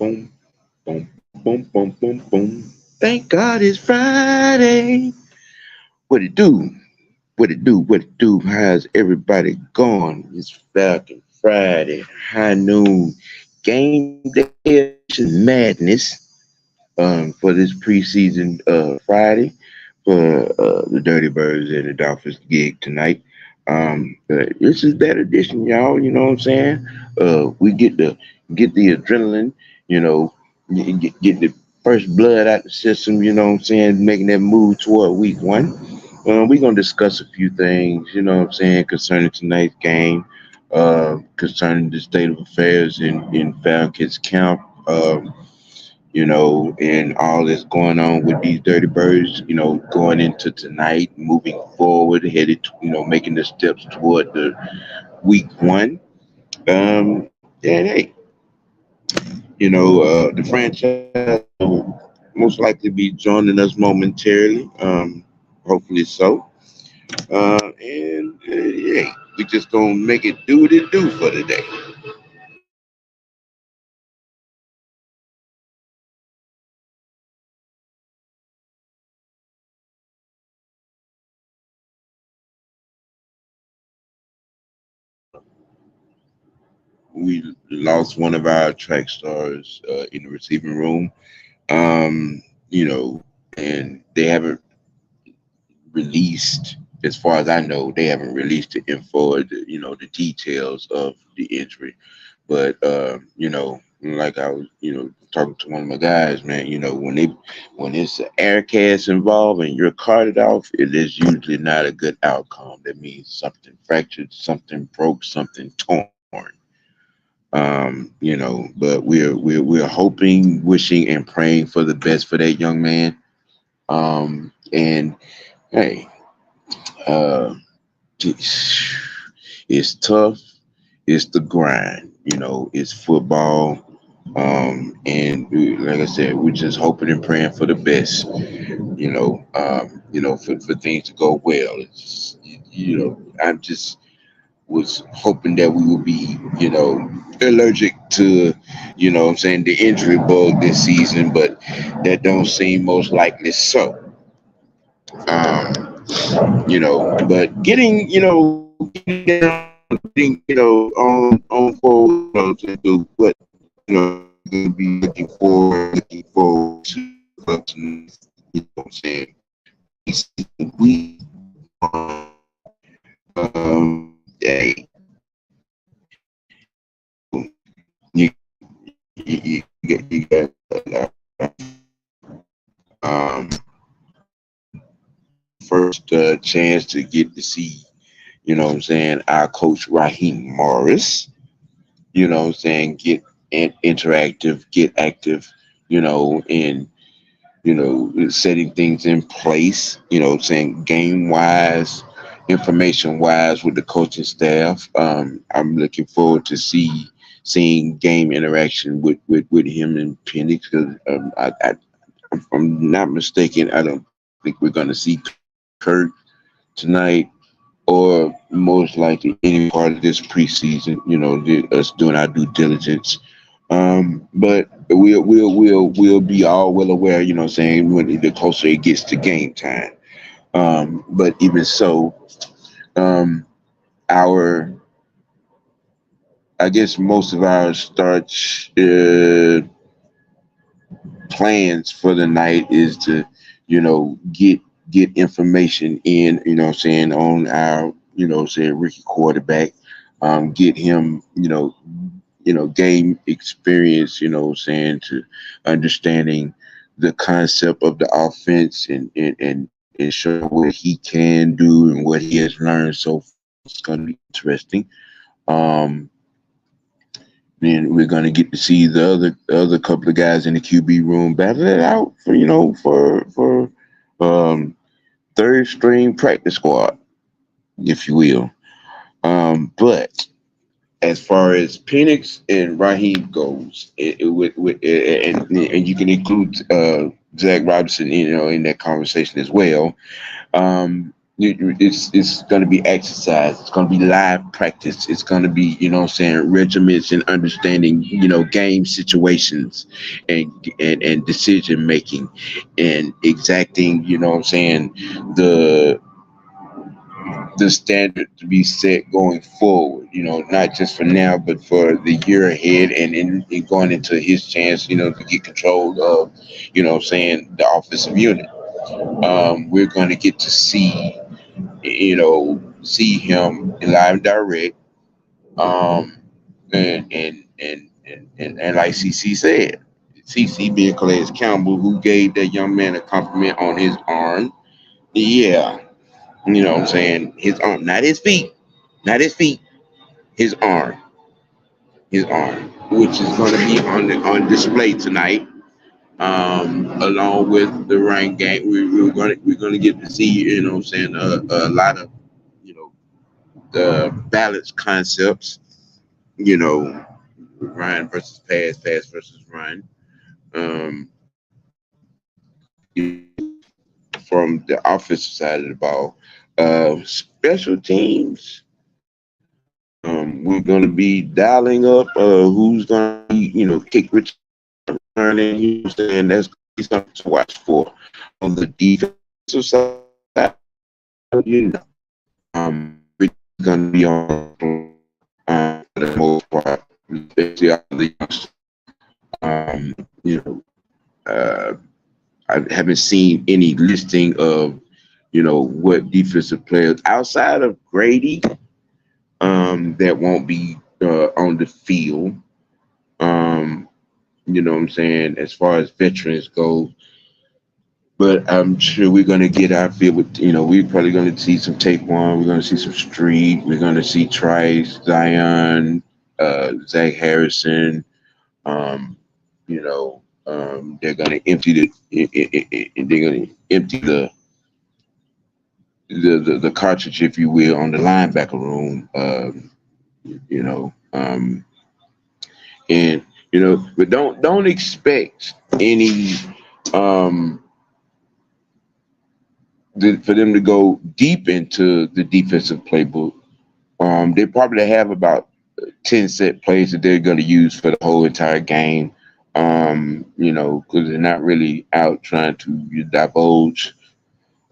Boom, boom, boom, boom, boom, boom. Thank God it's Friday. What it do? What it do? What it do? How's everybody going? It's Falcon Friday, high noon, game day edition madness. For this preseason Friday for the Dirty Birds and the Dolphins gig tonight. But this is that edition, y'all. You know what I'm saying? We get the adrenaline, you know, get the first blood out the system. You know what I'm saying? Making that move toward week one. We're gonna discuss a few things. You know what I'm saying concerning tonight's game. Concerning the state of affairs in Falcons camp. And all that's going on with these Dirty Birds, going into tonight, moving forward, headed, making the steps toward the week one. And hey, the franchise will most likely be joining us momentarily, hopefully so. And yeah, we just gonna make it do what it do for today. We lost one of our track stars in the receiving room. Um, and they haven't released, as far as I know, they haven't released the info, the details of the injury. But like I was, talking to one of my guys, man, when it's an air cast involved and you're carted off, it is usually not a good outcome. That means something fractured, something broke, something torn. But we're hoping, wishing, and praying for the best for that young man. And hey, uh, it's tough. It's the grind. It's football. And like I said, we're just hoping and praying for the best. For things to go well. I'm just was hoping that we would be, allergic to, what I'm saying, the injury bug this season, but that don't seem most likely so. But on forward, to do what, gonna be looking forward to, what I'm saying, we, hey, you, you got um, first chance to get to see, what I'm saying, our coach Raheem Morris, what I'm saying, get interactive, get active, and setting things in place, what I'm saying, game wise, information wise with the coaching staff. I'm looking forward to seeing game interaction with him and Penix because if I'm not mistaken, I don't think we're going to see Kurt tonight or most likely any part of this preseason. Us doing our due diligence. But we'll be all well aware. Saying when the closer it gets to game time. But even so, um, our I guess most of our start plans for the night is to, get information in, on our, rookie quarterback, get him, game experience, to understanding the concept of the offense and show what he can do and what he has learned so far. It's going to be interesting. Um, Then we're gonna get to see the other couple of guys in the QB room battle it out for third string practice squad, if you will. But as far as Penix and Raheem goes, and you can include Zach Robinson, in that conversation as well. Um, It's going to be exercise. It's going to be live practice. It's going to be, regiments and understanding, game situations and decision making and exacting, the the standard to be set going forward, not just for now, but for the year ahead and going into his chance, to get control of, the offensive unit. We're going to get to see him live and direct. Um, and like CC said, CC being Calais Campbell, who gave that young man a compliment on his arm. Yeah, his arm, not his feet, not his feet, his arm, his arm, which is going to be on display tonight. Along with the rain game, we're gonna get to see, a lot of, you know, the balance concepts, you know, run versus pass, pass versus run. Um, from the offensive side of the ball, special teams. We're gonna be dialing up who's gonna be, kick return, and saying that's gonna be something to watch for. On the defensive side, you know, we're gonna be on for the most part, especially all the youngsters. Um, you know, uh, I haven't seen any listing of, what defensive players outside of Grady, that won't be on the field. Um, you know what I'm saying, as far as veterans go. But I'm sure we're gonna get our feel with, we're probably gonna see some Taekwon, we're gonna see some Street, we're gonna see Trice, Zion, Zach Harrison. Um, they're gonna empty they're gonna empty the cartridge, if you will, on the linebacker room. You know, and but don't expect any um for them to go deep into the defensive playbook. They probably have about 10 set plays that they're going to use for the whole entire game. Because they're not really out trying to divulge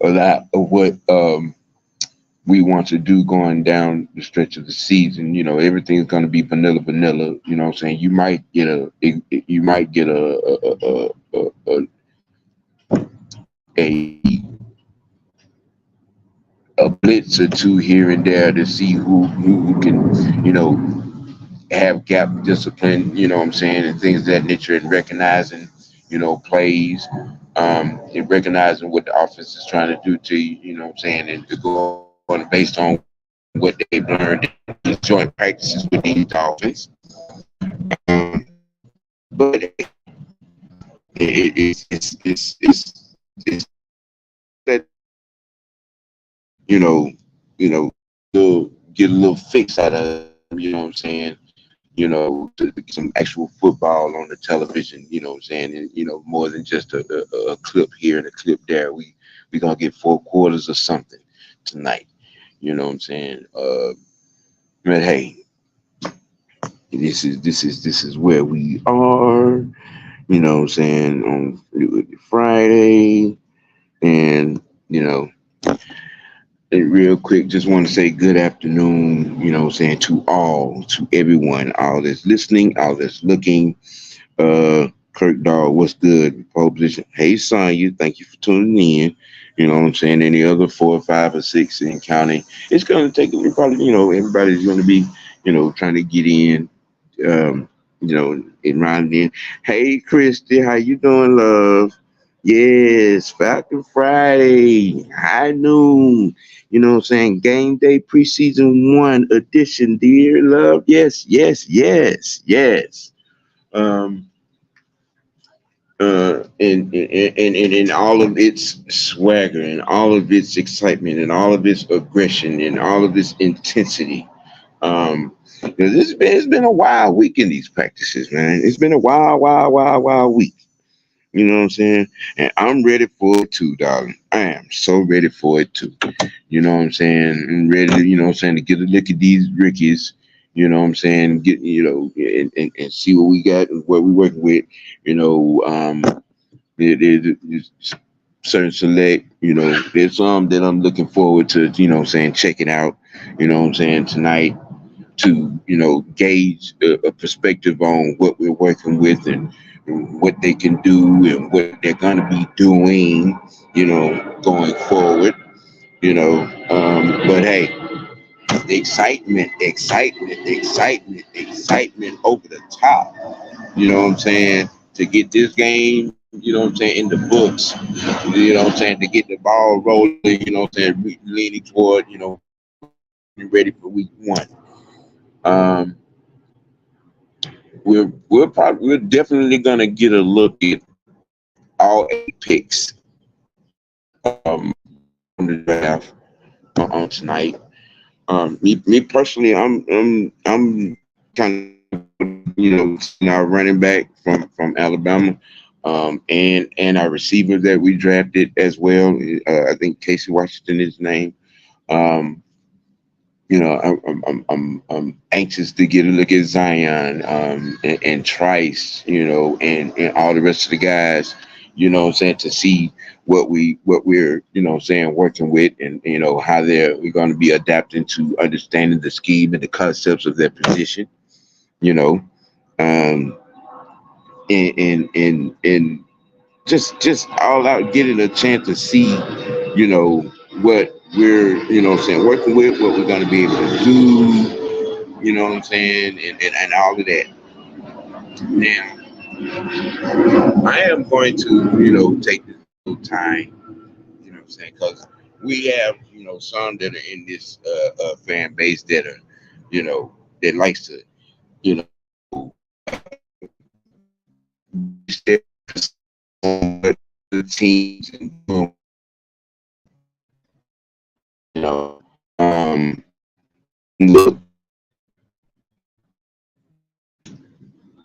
a lot of what we want to do going down the stretch of the season. Everything's going to be vanilla, vanilla. You know what I'm saying? A a blitz or two here and there to see who can, have gap discipline, you know what I'm saying, and things of that nature, and recognizing, plays, and recognizing what the offense is trying to do to you, you know what I'm saying, and to go on based on what they've learned in joint practices with these Dolphins. Um, but it's that, you know, they'll get a little fix out of them, you know what I'm saying, to get some actual football on the television, you know what I'm saying, and, more than just a clip here and a clip there. We gonna get 4 quarters or something tonight, you know what I'm saying. But hey, this is where we are, you know what I'm saying, on Friday, and and real quick, just want to say good afternoon, to everyone, all that's listening, all that's looking. Kirk Dog, what's good? Pole position. Hey, Sonya, thank you for tuning in. You know what I'm saying? Any other 4 or 5 or 6 in counting. It's going to take, probably, everybody's going to be, trying to get in, and round in. Hey, Christy, how you doing, love? Yes, Falcon Friday, high noon. You know what I'm saying? Game day preseason 1 edition, dear love. Yes, yes, yes, yes. Um, and all of its swagger and all of its excitement and all of its aggression and all of its intensity. It's been a wild week in these practices, man. It's been a wild, wild, wild, wild week. You know what I'm saying? And I'm ready for it too, darling. I am so ready for it too. You know what I'm saying? I'm ready to, you know what I'm saying, to get a look at these rookies, you know what I'm saying, get, and see what we got and what we working with, you know, there's certain select, there's some that I'm looking forward to, checking out, you know what I'm saying, tonight to gauge a perspective on what we're working with and what they can do and what they're going to be doing, going forward. But hey, excitement over the top. You know what I'm saying? To get this game, in the books. To get the ball rolling. Leaning toward, ready for week one. Um, we're definitely gonna get a look at all 8 picks on the draft on tonight. Me personally, I'm kind of our running back from Alabama, and our receiver that we drafted as well. I think Casey Washington is his name. Um, I'm anxious to get a look at Zion, and Trice, and all the rest of the guys, to see what we're, working with, and how we're going to be adapting to understanding the scheme and the concepts of their position, you know, um, and just all out getting a chance to see, what we're, working with, what we're going to be able to do, and all of that. Now, I am going to, take this little time, because we have, some that are in this fan base that are, that likes to, you know, step on what the teams and you know, um, look,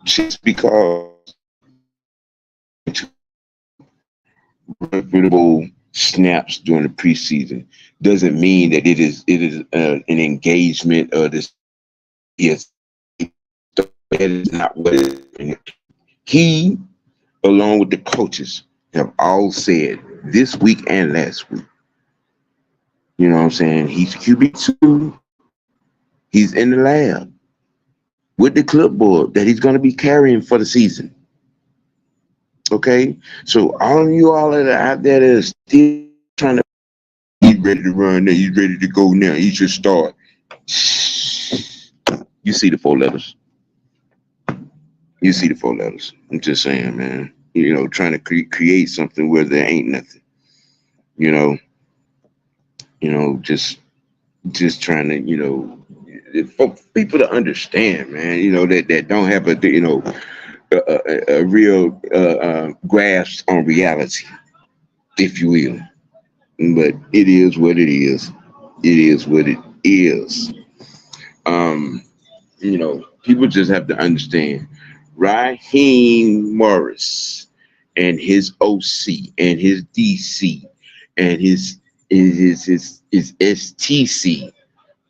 just because reputable snaps during the preseason doesn't mean that it is an engagement of this. Yes, that is not what it is. He, along with the coaches, have all said this week and last week. You know what I'm saying? He's QB2. He's in the lab with the clipboard that he's going to be carrying for the season. Okay, so all of you all that are out there that are still trying to, he's ready to run now, he's ready to go now, he should start. You see the 4 letters. You see the 4 letters. I'm just saying, man. Trying to create something where there ain't nothing. Just trying to, for people to understand, man. That don't have a real grasp on reality, if you will. But it is what it is. It is what it is. Um, People just have to understand. Raheem Morris and his OC and his DC and his STC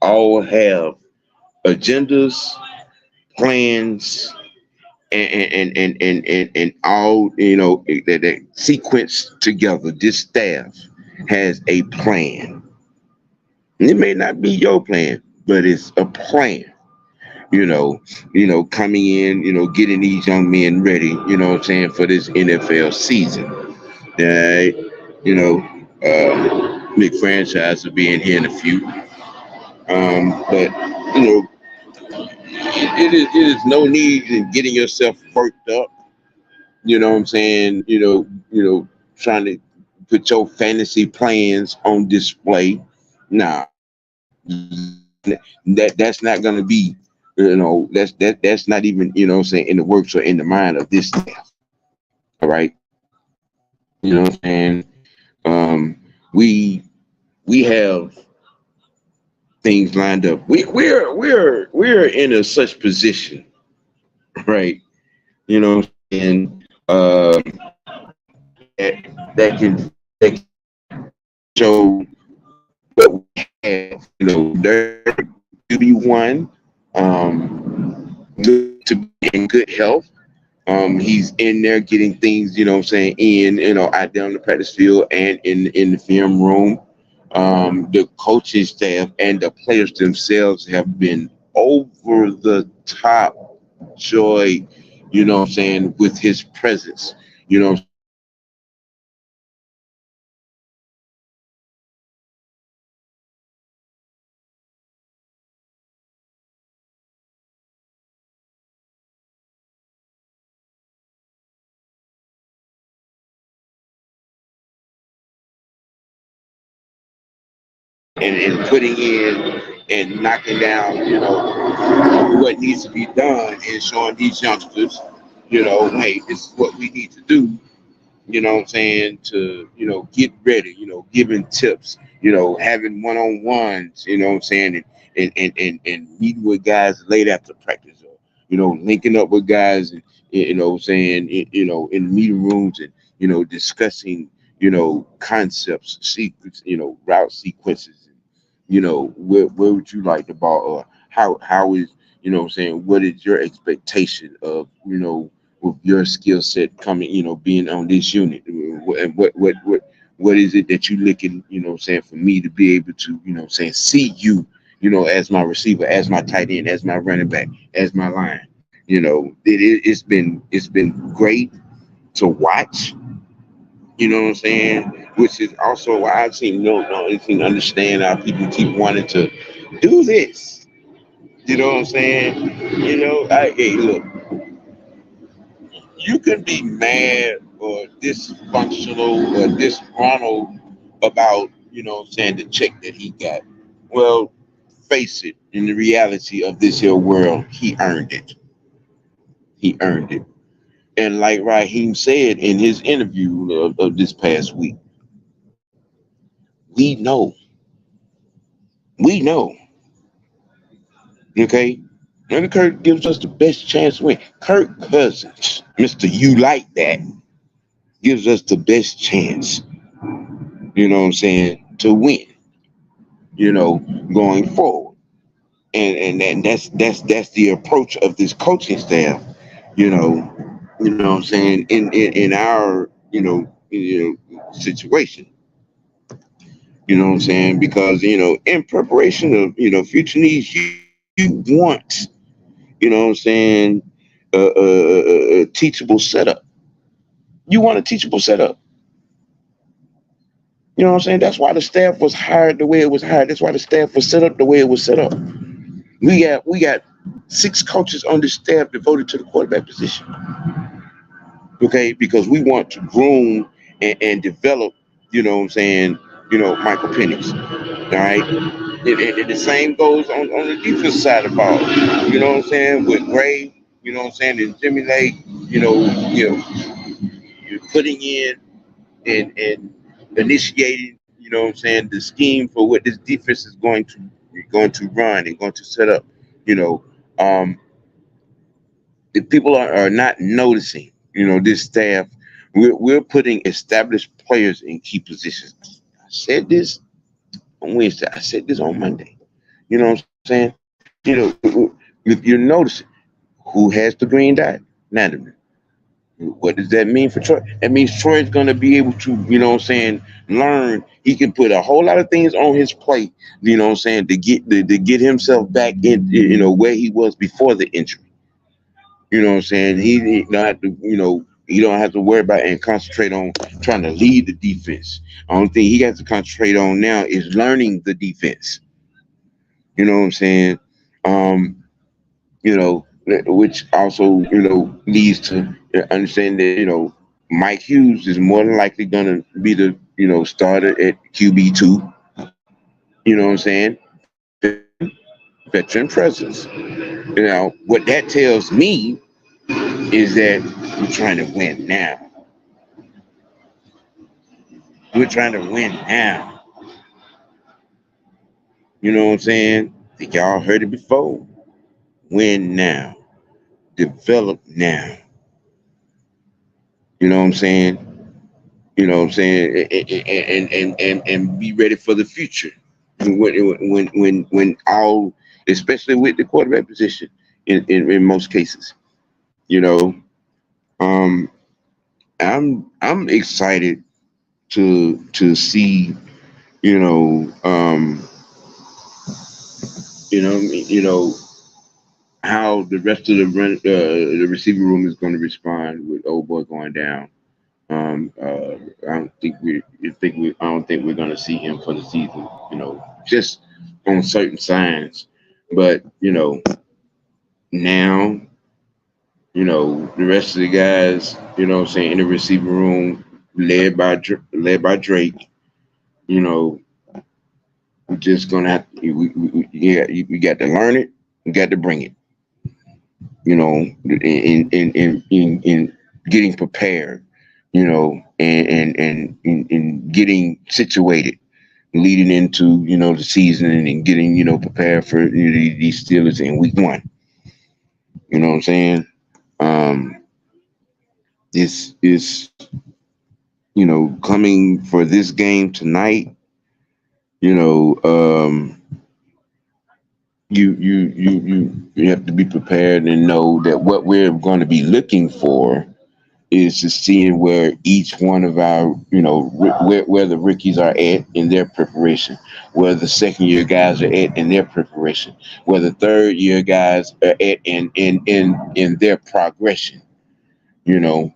all have agendas, plans, and all that sequence together. This staff has a plan. And it may not be your plan, but it's a plan. Coming in, getting these young men ready, what I'm saying, for this NFL season. Right? Big franchise will be in here in a few. But it is no need in getting yourself worked up. You know what I'm saying? Trying to put your fantasy plans on display. Nah, that's not gonna be. That's not even, what I'm saying, in the works or in the mind of this staff. All right. You know what I'm saying? We have things lined up. We're in a such position, right? And that can show what we have. You know, their QB1 look to be in good health. He's in there getting things, you know what I'm saying, out there on the practice field and in the film room. The coaching staff and the players themselves have been over the top joy, you know what I'm saying, with his presence. You know, and putting in and knocking down, what needs to be done and showing these youngsters, hey, this is what we need to do, to, get ready, giving tips, having one-on-ones, and meeting with guys late after practice or, linking up with guys and, in the meeting rooms and, discussing, concepts, sequence, route sequences. And, where would you like the ball or how is, what is your expectation of, with your skill set coming, being on this unit, and what is it that you looking, for me to be able to, see you, as my receiver, as my tight end, as my running back, as my line. It's been great to watch. You know what I'm saying? Which is also why I've seen no anything understand how people keep wanting to do this. You know what I'm saying? Hey, look, you can be mad or dysfunctional or disgruntled about, the check that he got. Well, face it, in the reality of this here world, he earned it. He earned it. And like Raheem said in his interview of this past week, we know, we know, okay? And Kirk gives us the best chance to win. Kirk Cousins, Mr. You Like That, gives us the best chance, to win, going forward. And that's the approach of this coaching staff, in our, situation. You know what I'm saying? Because, in preparation of, future needs, you want, a teachable setup. You want a teachable setup. You know what I'm saying? That's why the staff was hired the way it was hired. That's why the staff was set up the way it was set up. We got 6 coaches on the staff devoted to the quarterback position. Okay, because we want to groom and develop, Michael Penix. All right. And the same goes on the defense side of the ball. You know what I'm saying? With Gray, and Jimmy Lake, you're putting in and initiating, the scheme for what this defense is going to run and going to set up. You know, um, if people are not noticing, this staff, we're putting established players in key positions. I said this on Wednesday. I said this on Monday. You know what I'm saying? If you're noticing who has the green dot, Natalie. What does that mean for Troy? That means Troy's going to be able to, learn. He can put a whole lot of things on his plate, to get himself back in, where he was before the injury. You know what I'm saying? He don't have to, he don't have to worry about and concentrate on trying to lead the defense. Only thing he has to concentrate on now is learning the defense. You know what I'm saying? Um, which also, leads to understanding that, Mike Hughes is more than likely going to be the, starter at QB2. You know what I'm saying? Veteran presence. What that tells me is that we're trying to win now. We're trying to win now. You know what I'm saying? I think y'all heard it before. Win now. Develop now. You know what I'm saying? You know what I'm saying? And be ready for the future. When all, especially with the quarterback position, in most cases, you know, um, I'm excited to see, you know, you know how the rest of the receiver room is going to respond with old boy going down. I don't think I don't think we're going to see him for the season. You know, just on certain signs, but now, the rest of the guys, what I'm saying, in the receiver room, led by Drake. You know, we're just gonna have to, yeah, you got to learn it, you got to bring it. In getting prepared, and getting situated, leading into the season, and getting prepared for these Steelers in week one. You know what I'm saying? This is coming for this game tonight. You know, you have to be prepared and know that what we're going to be looking for is to seeing where each one of our, where the rookies are at in their preparation, where the second year guys are at in their preparation, where the third year guys are at in their progression. You know,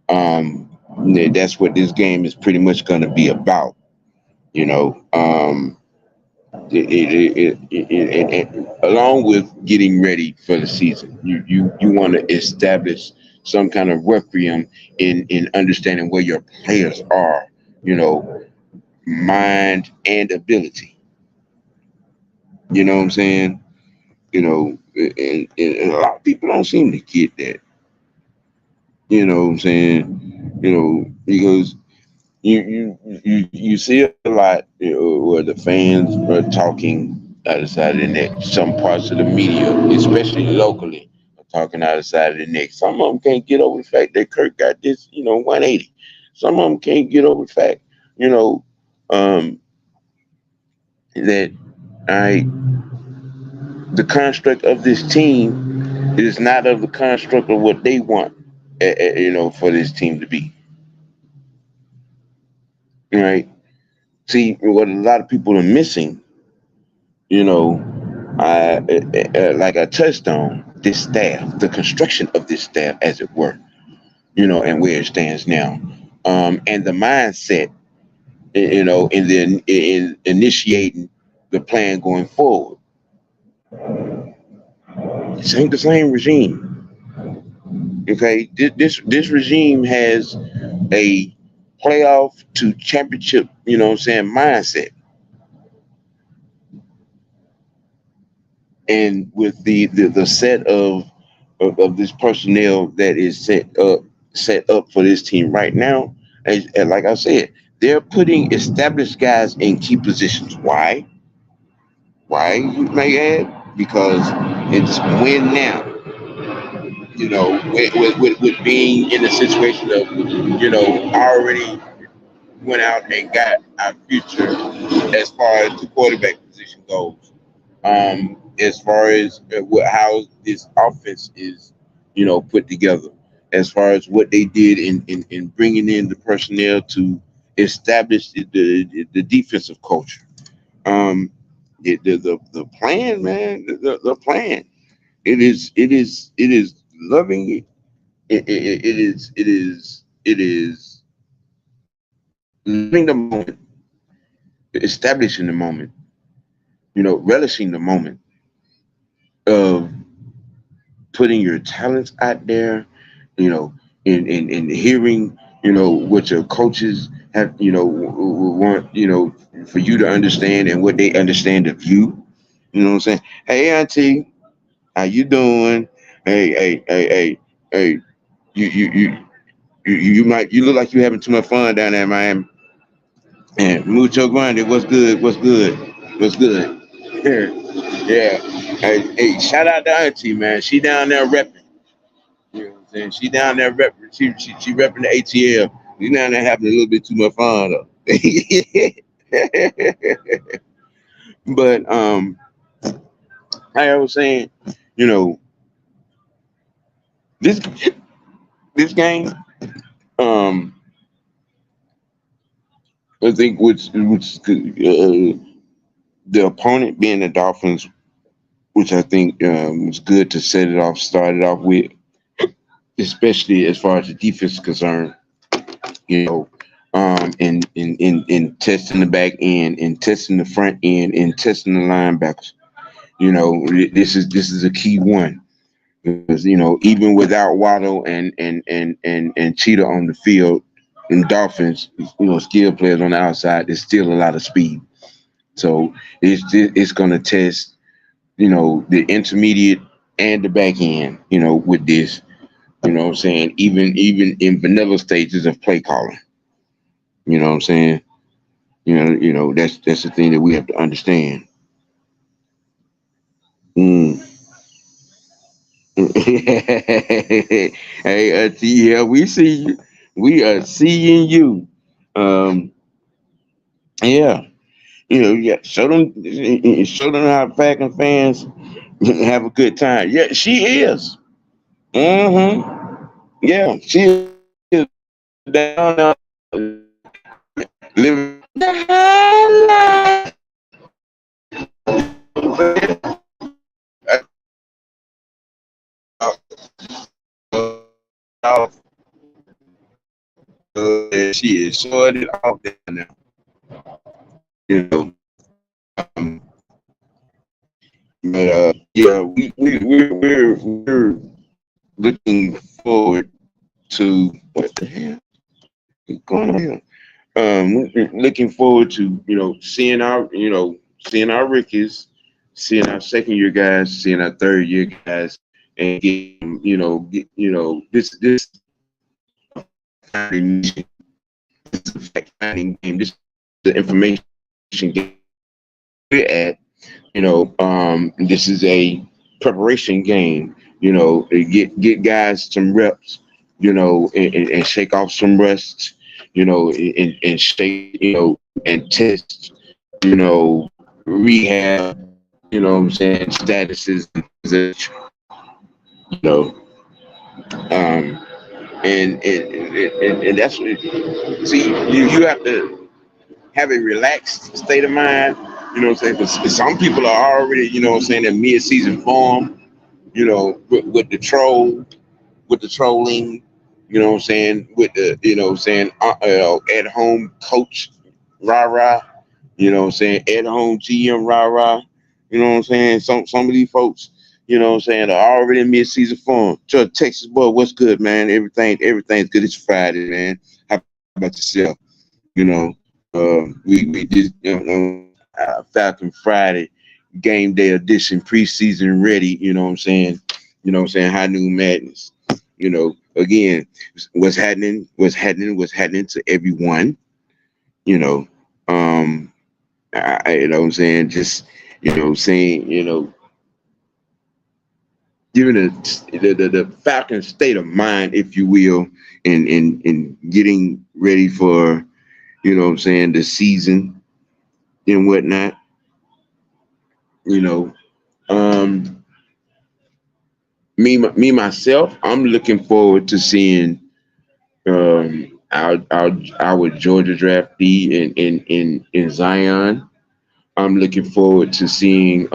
that's what this game is pretty much going to be about. You know, along with getting ready for the season, you want to establish some kind of requiem in understanding where your players are, mind and ability. You know what I'm saying? And a lot of people don't seem to get that. You know what I'm saying? Because you see a lot, where the fans are talking out of the side of the neck. Some parts of the media, especially locally, are talking out of the side of the neck. Some of them can't get over the fact that Kirk got this, 180. Some of them can't get over the fact, you know, um, that I the construct of this team is not of the construct of what they want, for this team to be. Right? See, what a lot of people are missing, you know, like I touched on, this staff, the construction of this staff, as it were, and where it stands now, and the mindset, in initiating the plan going forward. This ain't the same regime. Okay, this regime has a playoff to championship, mindset, and with the set of this personnel that is set up for this team right now, and like I said, they're putting established guys in key positions. Why? Why, you may add? Because it's win now. With being in a situation of, already went out and got our future as far as the quarterback position goes. As far as how this offense is, put together, as far as what they did in bringing in the personnel to establish the defensive culture. Um, the plan, man, the plan. It is loving. It is living the moment, establishing the moment, relishing the moment of putting your talents out there, you know, in hearing, what your coaches have, want, for you to understand and what they understand of you. You know what I'm saying? Hey, Auntie, how you doing? Hey. You you you you look like you having too much fun down there in Miami. And mucho grande, what's good? What's good? What's good? Yeah. Hey, shout out to Auntie, man. She down there repping. You know what I'm saying? She down there repping. She repping the ATL. You're now there having a little bit too much fun though. But like I was saying, you know, this this game, um, I think which the opponent being the Dolphins, which I think was good to start it off with, especially as far as the defense is concerned. You know, in testing the back end, and testing the front end, and testing the linebackers. You know, this is a key one because even without Waddle and Cheetah on the field, and Dolphins, skill players on the outside, there's still a lot of speed. So it's going to test the intermediate and the back end. With this, what I'm saying, even in vanilla stages of play calling. You know what I'm saying? That's the thing that we have to understand. Mm. Hey, yeah, we see you. We are seeing you. Um, yeah, yeah. Show them how Falcon fans have a good time. Yeah, she is. Mm-hmm. Yeah, she is down there living the high life. She is showing it off there now. You know, um, but yeah, we're looking forward to what the hell is going on here? We're looking forward to seeing our rookies, seeing our second year guys, seeing our third year guys, and this finding game. This is the information game we're at. This is a preparation game. Get guys some reps. And shake off some rests. And shake. And test. Rehab. What I'm saying, statuses. You know, um, and that's what. See, you have to have a relaxed state of mind. What I'm saying? 'Cause some people are already, what I'm saying, in mid-season form. With the trolling. What I'm saying, with the, what I'm saying, at home coach, rah rah. What I'm saying, at home GM, rah rah. What I'm saying. Some of these folks, what I'm saying, are already in mid-season form. So Texas boy, what's good, man? Everything's good. It's Friday, man. How about yourself? You know, we just Falcon Friday game day edition, preseason ready. You know what I'm saying? High noon madness. Again, what's happening to everyone. You know, you know what I'm saying? Just saying, giving the Falcon state of mind, if you will, in getting ready for what I'm saying, the season and whatnot. You know, um, me myself, I'm looking forward to seeing our Georgia draftee in Zion. I'm looking forward to seeing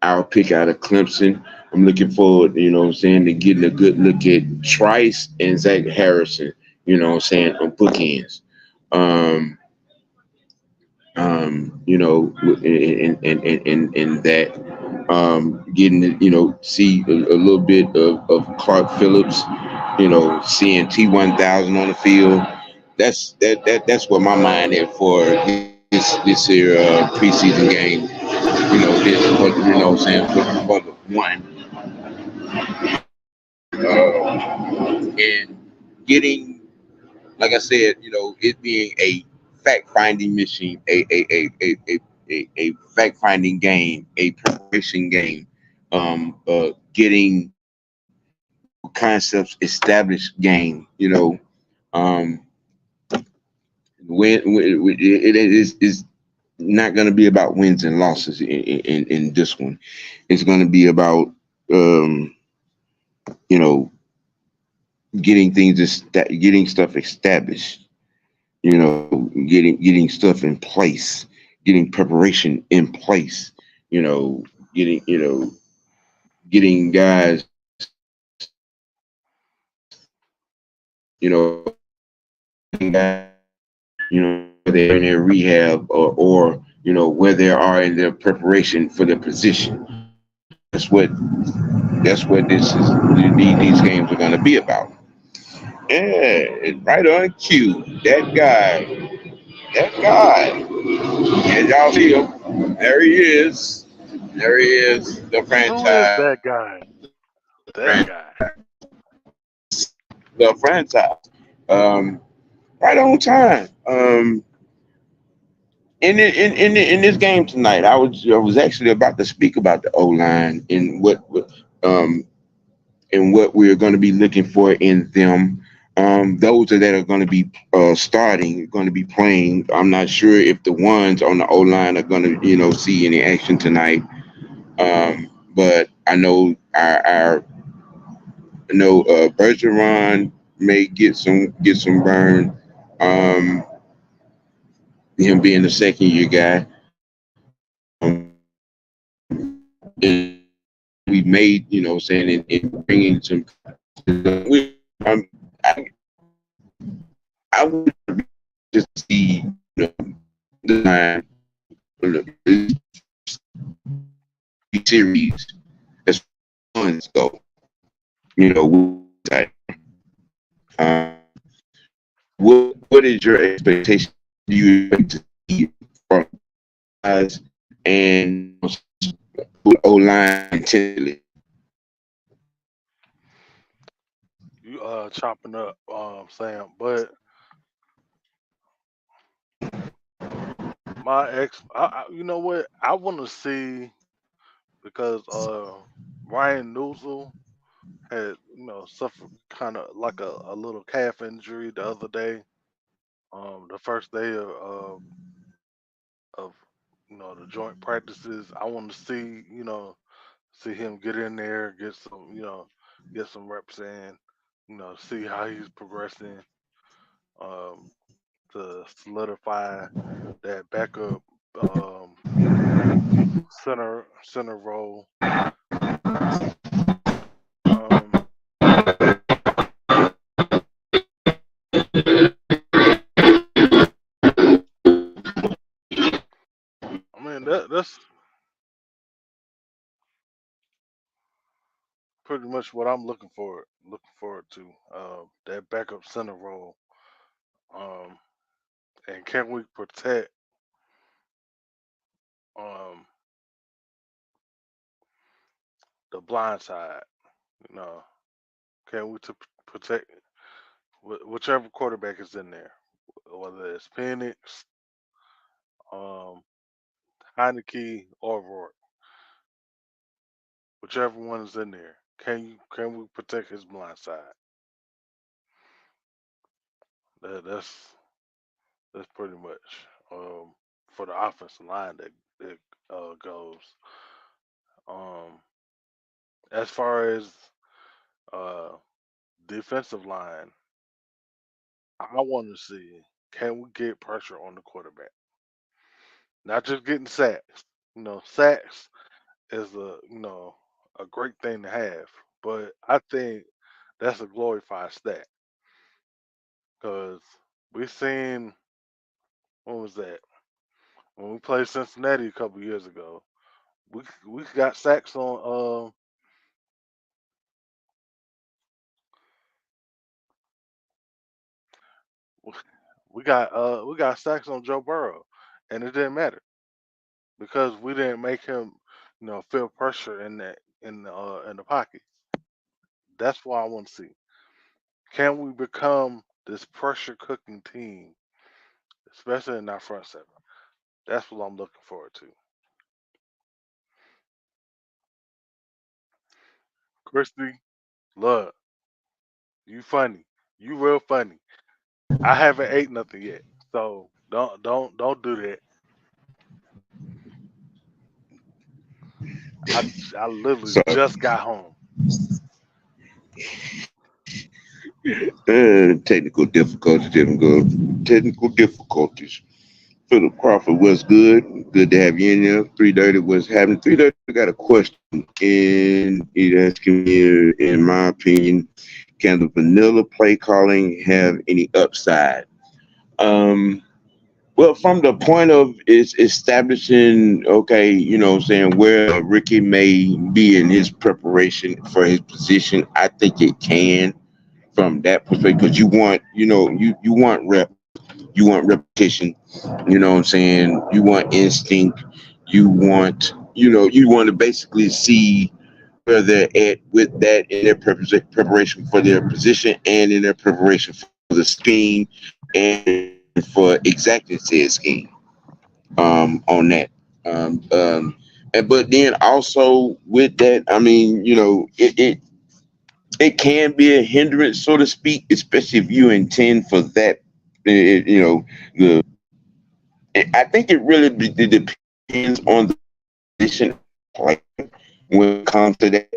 our pick out of Clemson. I'm looking forward, what I'm saying, to getting a good look at Trice and Zach Harrison. What I'm saying, on bookends. Um, in that, getting to, see a little bit of Clark Phillips, seeing T1000 on the field. That's what my mind is for this here preseason game. This what I'm saying, for the one, and getting, like I said, it being a fact finding mission, a fact finding game, a preparation game, getting concepts established game, Um, it is not going to be about wins and losses in this one. It's going to be about um, you know getting stuff established. Getting stuff in place, getting preparation in place. You know, getting you know getting guys. Where they're in their rehab or where they are in their preparation for their position. That's what these games are going to be about. Yeah, right on cue. That guy. As y'all see him, there he is. There he is, the Who is franchise, that guy? That guy. the franchise. Um, right on time. In this game tonight, I was actually about to speak about the O line um and what we're going to be looking for in them. Those that are going to be starting, going to be playing. I'm not sure if the ones on the O line are going to see any action tonight. But I know Bergeron may get some burn. Um, him being the second year guy. And we made, saying in bringing some. I, I would just see the line series as funds go. Um, what is your expectation? Do you expect to see from guys and O line intensely? You chopping up, Sam. But you know what? I want to see because Ryan Newsel had suffered kind of like a little calf injury the other day. The first day of the joint practices. I want to see him get in there, get some reps in, see how he's progressing, um, to solidify that backup um, center role. Um, I mean that's pretty much what I'm looking forward to. That backup center role. Um, and can we protect um, the blind side? You know, can we protect whichever quarterback is in there, whether it's Penix, um, Heineke, or Rourke, whichever one is in there. Can we protect his blind side? That's pretty much for the offensive line that goes. Um, as far as uh, defensive line, I want to see can we get pressure on the quarterback, not just getting sacks. Sacks is a great thing to have, but I think that's a glorified stat because we seen when was that when we played Cincinnati a couple years ago. We got sacks on we got sacks on Joe Burrow, and it didn't matter because we didn't make him feel pressure in the pocket. That's what I want to see. Can we become this pressure cooking team, especially in our front seven? That's what I'm looking forward to. Christy, love, you funny. You real funny. I haven't ate nothing yet, so don't do that. I I literally So, just got home. technical difficulties. Philip Crawford was good. Good to have you in there. 330 was having 330 got a question, and it asking me, in my opinion, can the vanilla play calling have any upside? Um, well, from the point of is establishing, okay, what I'm saying, where Ricky may be in his preparation for his position, I think it can from that perspective because you want reps, you want repetition, what I'm saying, you want instinct, you want to basically see where they're at with that in their preparation for their position and in their preparation for the scheme and for exactly said scheme on that. But then also with that, I mean, it can be a hindrance, so to speak, especially if you intend for that. The I think it really it depends on the position like when it comes to that.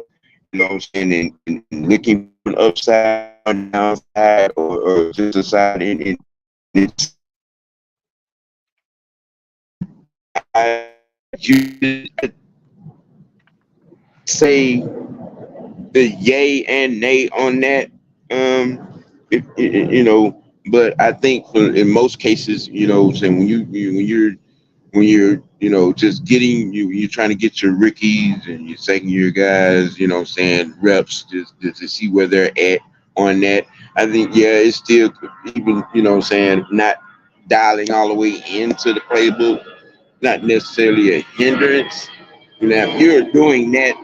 I'm saying, and looking for an upside or downside or just a side in it's I you say the yay and nay on that. But I think in most cases, saying when you're just getting you're trying to get your rookies and your second year guys, saying reps just to see where they're at on that. I think yeah, it's still even saying not dialing all the way into the playbook, not necessarily a hindrance. If you're doing that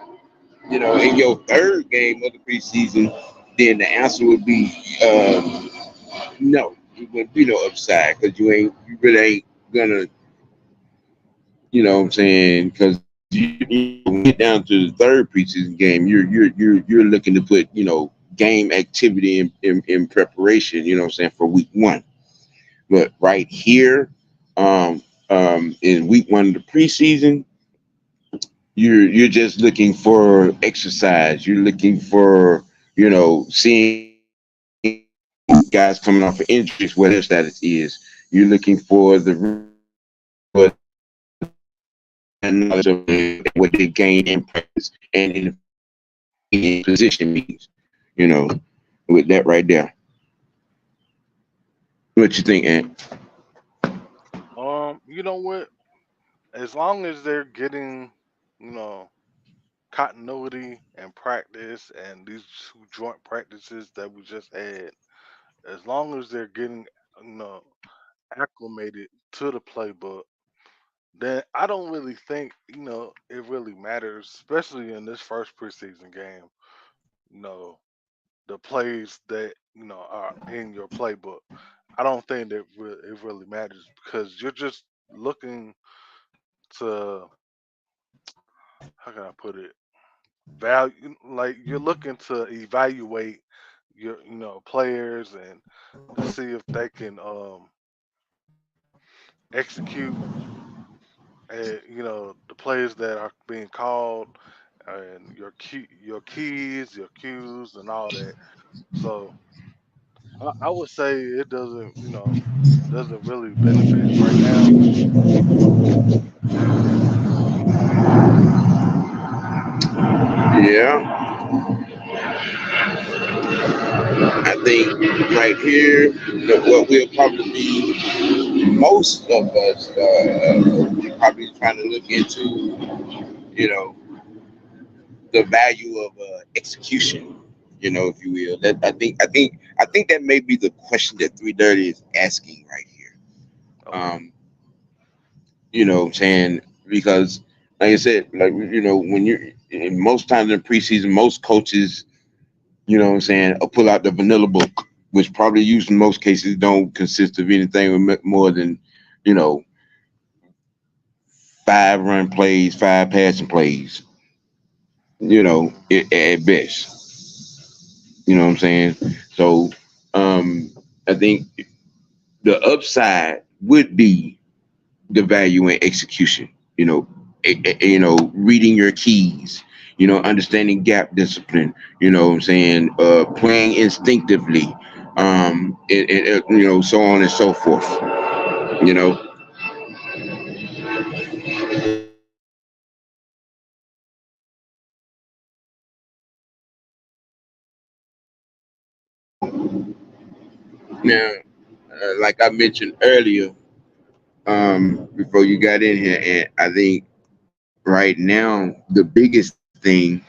in your third game of the preseason, then the answer would be no. It wouldn't be no upside because you really ain't gonna, what I'm saying, because when you get down to the third preseason game, you're looking to put game activity in preparation, what I'm saying, for week one. But right here, in week one of the preseason, you're just looking for exercise. You're looking for seeing guys coming off of injuries, where their status is. You're looking for the knowledge of what they gain in practice and in position means. You know, with that right there. What you think, Ant? You know what? As long as they're getting, you know, continuity and practice and these two joint practices that we just had, as long as they're getting, you know, acclimated to the playbook, then I don't really think, it really matters, especially in this first preseason game, you know, the plays that, are in your playbook. I don't think that it really matters because you're just looking to, how can I put it? Value, like you're looking to evaluate your players and to see if they can execute the plays that are being called and your keys, your cues, and all that. So I would say it doesn't really benefit right now. Yeah, I think right here, what we'll probably be, most of us, probably trying to look into, you know, the value of execution, if you will. That I think that may be the question that 330 is asking right here. Okay. Um, what I'm saying, because like I said, like when you're in most times in preseason, most coaches, what I'm saying, will pull out the vanilla book, which probably used in most cases don't consist of anything more than, you know, 5 run plays, 5 passing plays, Hmm. at best. You know what I'm saying? So I think. the upside would be the value in execution. Reading your keys. Understanding gap discipline. What I'm saying, playing instinctively, so on and so forth. You know, now, like I mentioned earlier, before you got in here, and I think right now the biggest thing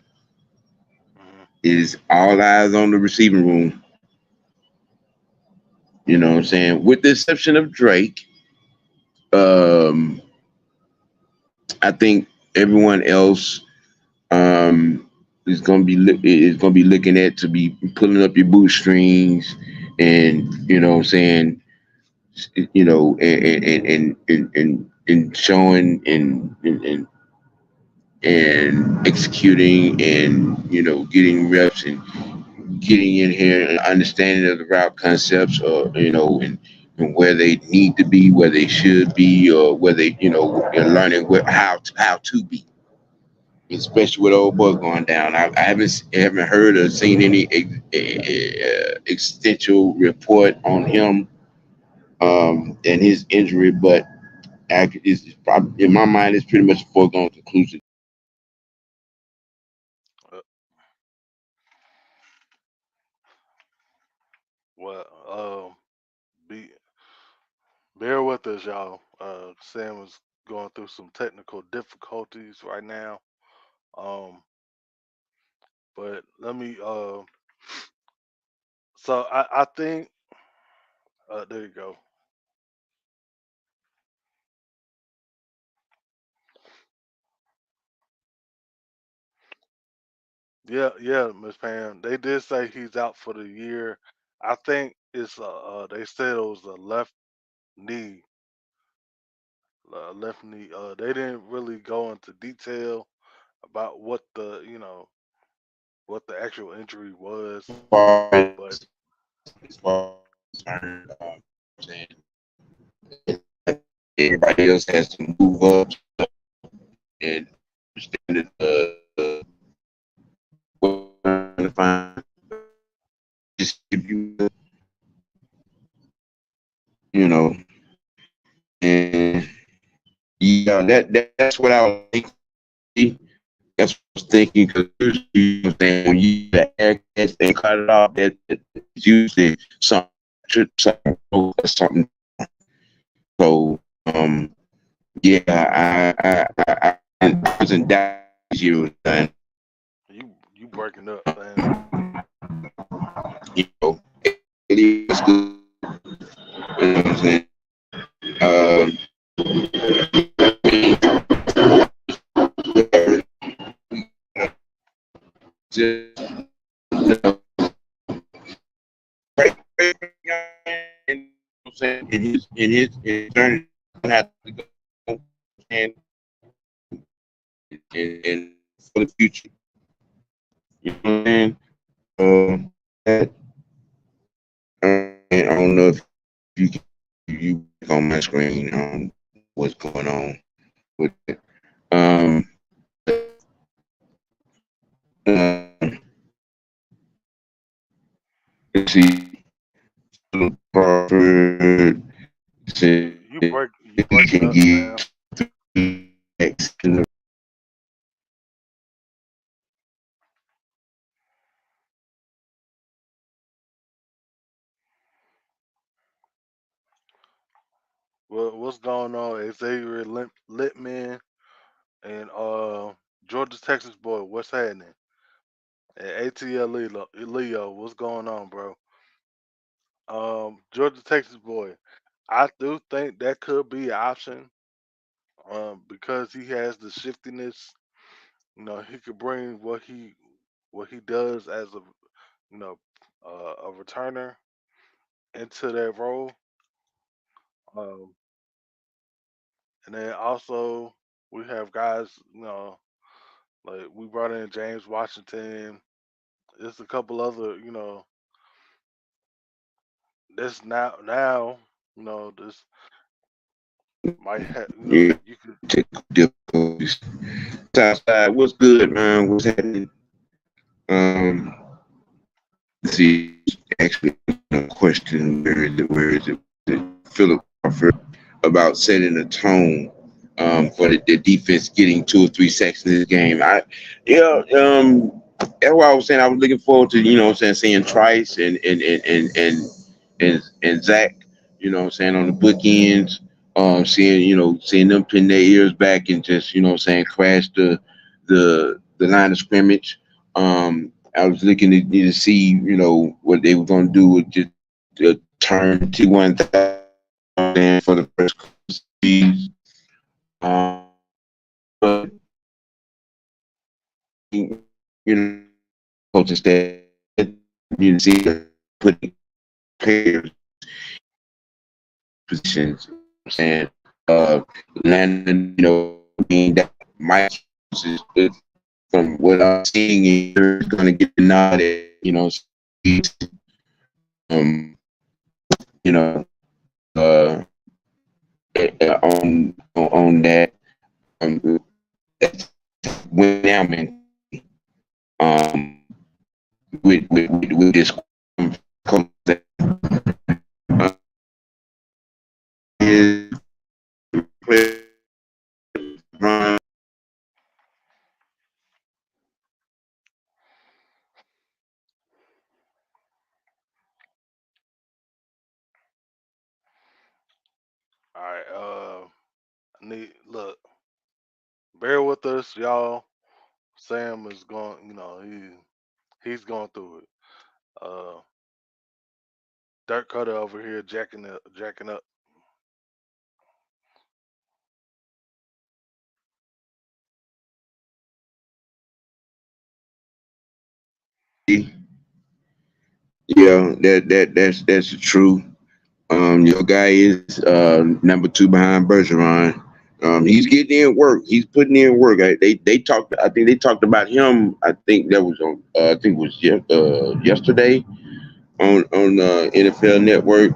Hmm. is all eyes on the receiving room. You know what I'm saying? With the exception of Drake, um, I think everyone else is gonna be looking at to be pulling up your bootstrings, and what I'm saying, and showing and executing, and getting reps, and getting in here and understanding of the route concepts, or and where they need to be, where they should be, or where they and learning how to be, especially with old boy going down. I haven't heard or seen any existential report on him, and his injury, but it's probably, in my mind, it's pretty much a foregone conclusion. Uh, well, be bear with us, y'all. Sam is going through some technical difficulties right now. Um, but let me. So I think. There you go. Yeah, yeah, Miss Pam. They did say he's out for the year. I think it's they said it was a knee, left knee. They didn't really go into detail about what the actual injury was, As far but as concerned, saying everybody else has to move up and understand that what we're trying to find, just give you know, and yeah, that's what I was thinking. That's what I was thinking, because usually, when you get a haircut and cut it off, that's usually something. So, yeah, I wasn't that you was done. you breaking up, man. You know, it's good. You know what I'm saying? Um, just, you know, right, right, and, in his journey, have to go, and and for the future. You know what I'm saying? That, I don't know if you on my screen on what's going on with it. Um, uh, let's see, Crawford said You he breaking can up, give Sam. 3x in the What's going on? Xavier Littman and Georgia Texas boy. What's happening? And ATL Leo, what's going on, bro? Georgia Texas boy. I do think that could be an option. Because he has the shiftiness. He could bring what he does as a you know a returner into that role. Um, and then also we have guys, like we brought in James Washington. There's a couple other, that's now. This might have, Yeah, you could. technical difficulties. Southside, what's good, man? What's happening? Um, let's see, actually, a question. Where is it? Where is it? Philip Crawford about setting a tone for the defense getting 2 or 3 sacks in this game. Yeah, that's why I was saying I was looking forward to seeing Trice and Zach, on the bookends, seeing them pin their ears back and just crash the line of scrimmage. I was looking to see what they were going to do with just turn T1000 for the first series. But you know, coaching staff, you see putting players positions. You know what I'm saying, Landon, being that Mike is from what I'm seeing here is going to get the nod at um you know uh on that that's win now mentality um with this coach that uh, is run. All right. Look, bear with us, y'all. Sam is going. He's going through it. Uh, Dirk Cutter over here jacking up. Yeah, that's true. Your guy is number 2 behind Bergeron. He's getting in work. He's putting in work. They talked. I think they talked about him. I think that was on. I think it was yesterday on NFL Network.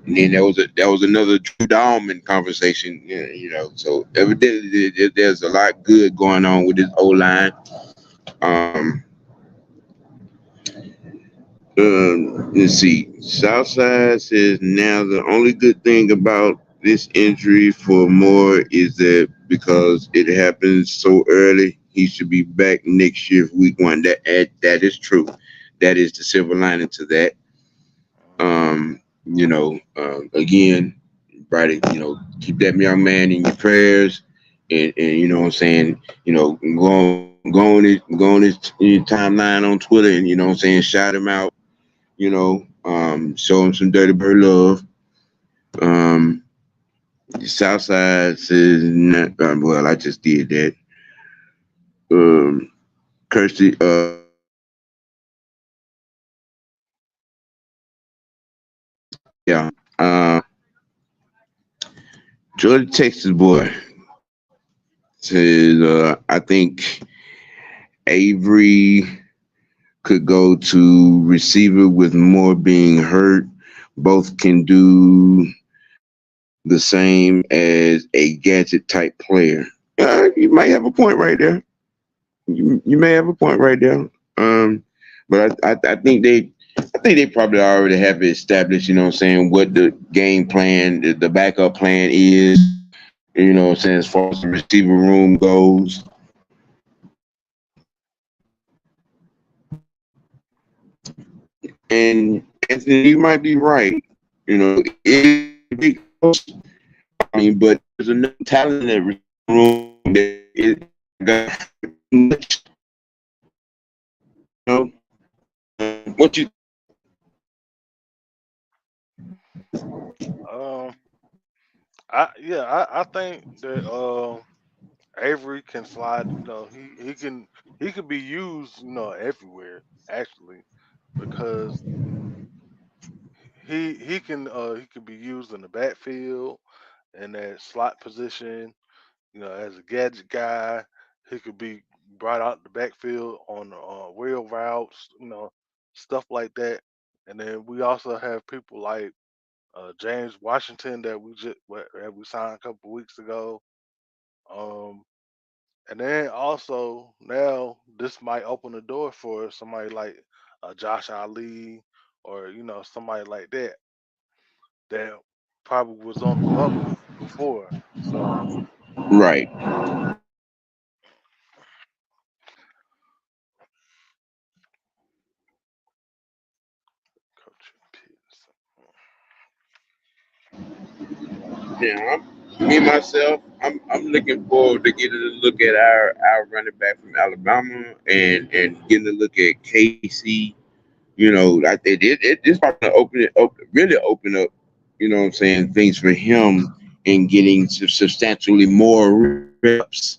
And then there was another Drew Dalman conversation. Yeah, so evidently there's a lot good going on with this O line. Um, let's see. Southside says now the only good thing about this injury for Moore is that because it happens so early, he should be back next year for week 1. That is true. That is the silver lining to that. Again, Brady, keep that young man in your prayers, and you know what I'm saying, go on his timeline on Twitter, and shout him out, show him some Dirty Bird love. Um, Southside says, not, well, I just did that. Kirsty, yeah, Georgia Texas boy says, I think Avery could go to receiver with more being hurt. Both can do the same as a gadget type player. You might have a point right there. You may have a point right there. But I think they probably already have it established. You know what I'm saying? What the game plan, the backup plan is. You know what I'm saying? As far as the receiver room goes, and Anthony, you might be right. It is a big house. I mean, but there's enough talent in that room that it got much. You what you Um, I think that Avery can slide. He could be used, everywhere actually, because he can be used in the backfield in that slot position. As a gadget guy, he could be brought out the backfield on wheel routes, stuff like that. And then we also have people like James Washington that we signed a couple weeks ago. Um, and then also now this might open the door for somebody like Josh Ali or somebody like that probably was on the bubble before. So Right. coaching piece. Yeah, me myself, I'm looking forward to getting a look at our running back from Alabama and getting a look at KC. You know, I think this probably gonna open it up, really open up. You know what I'm saying? Things for him in getting substantially more reps.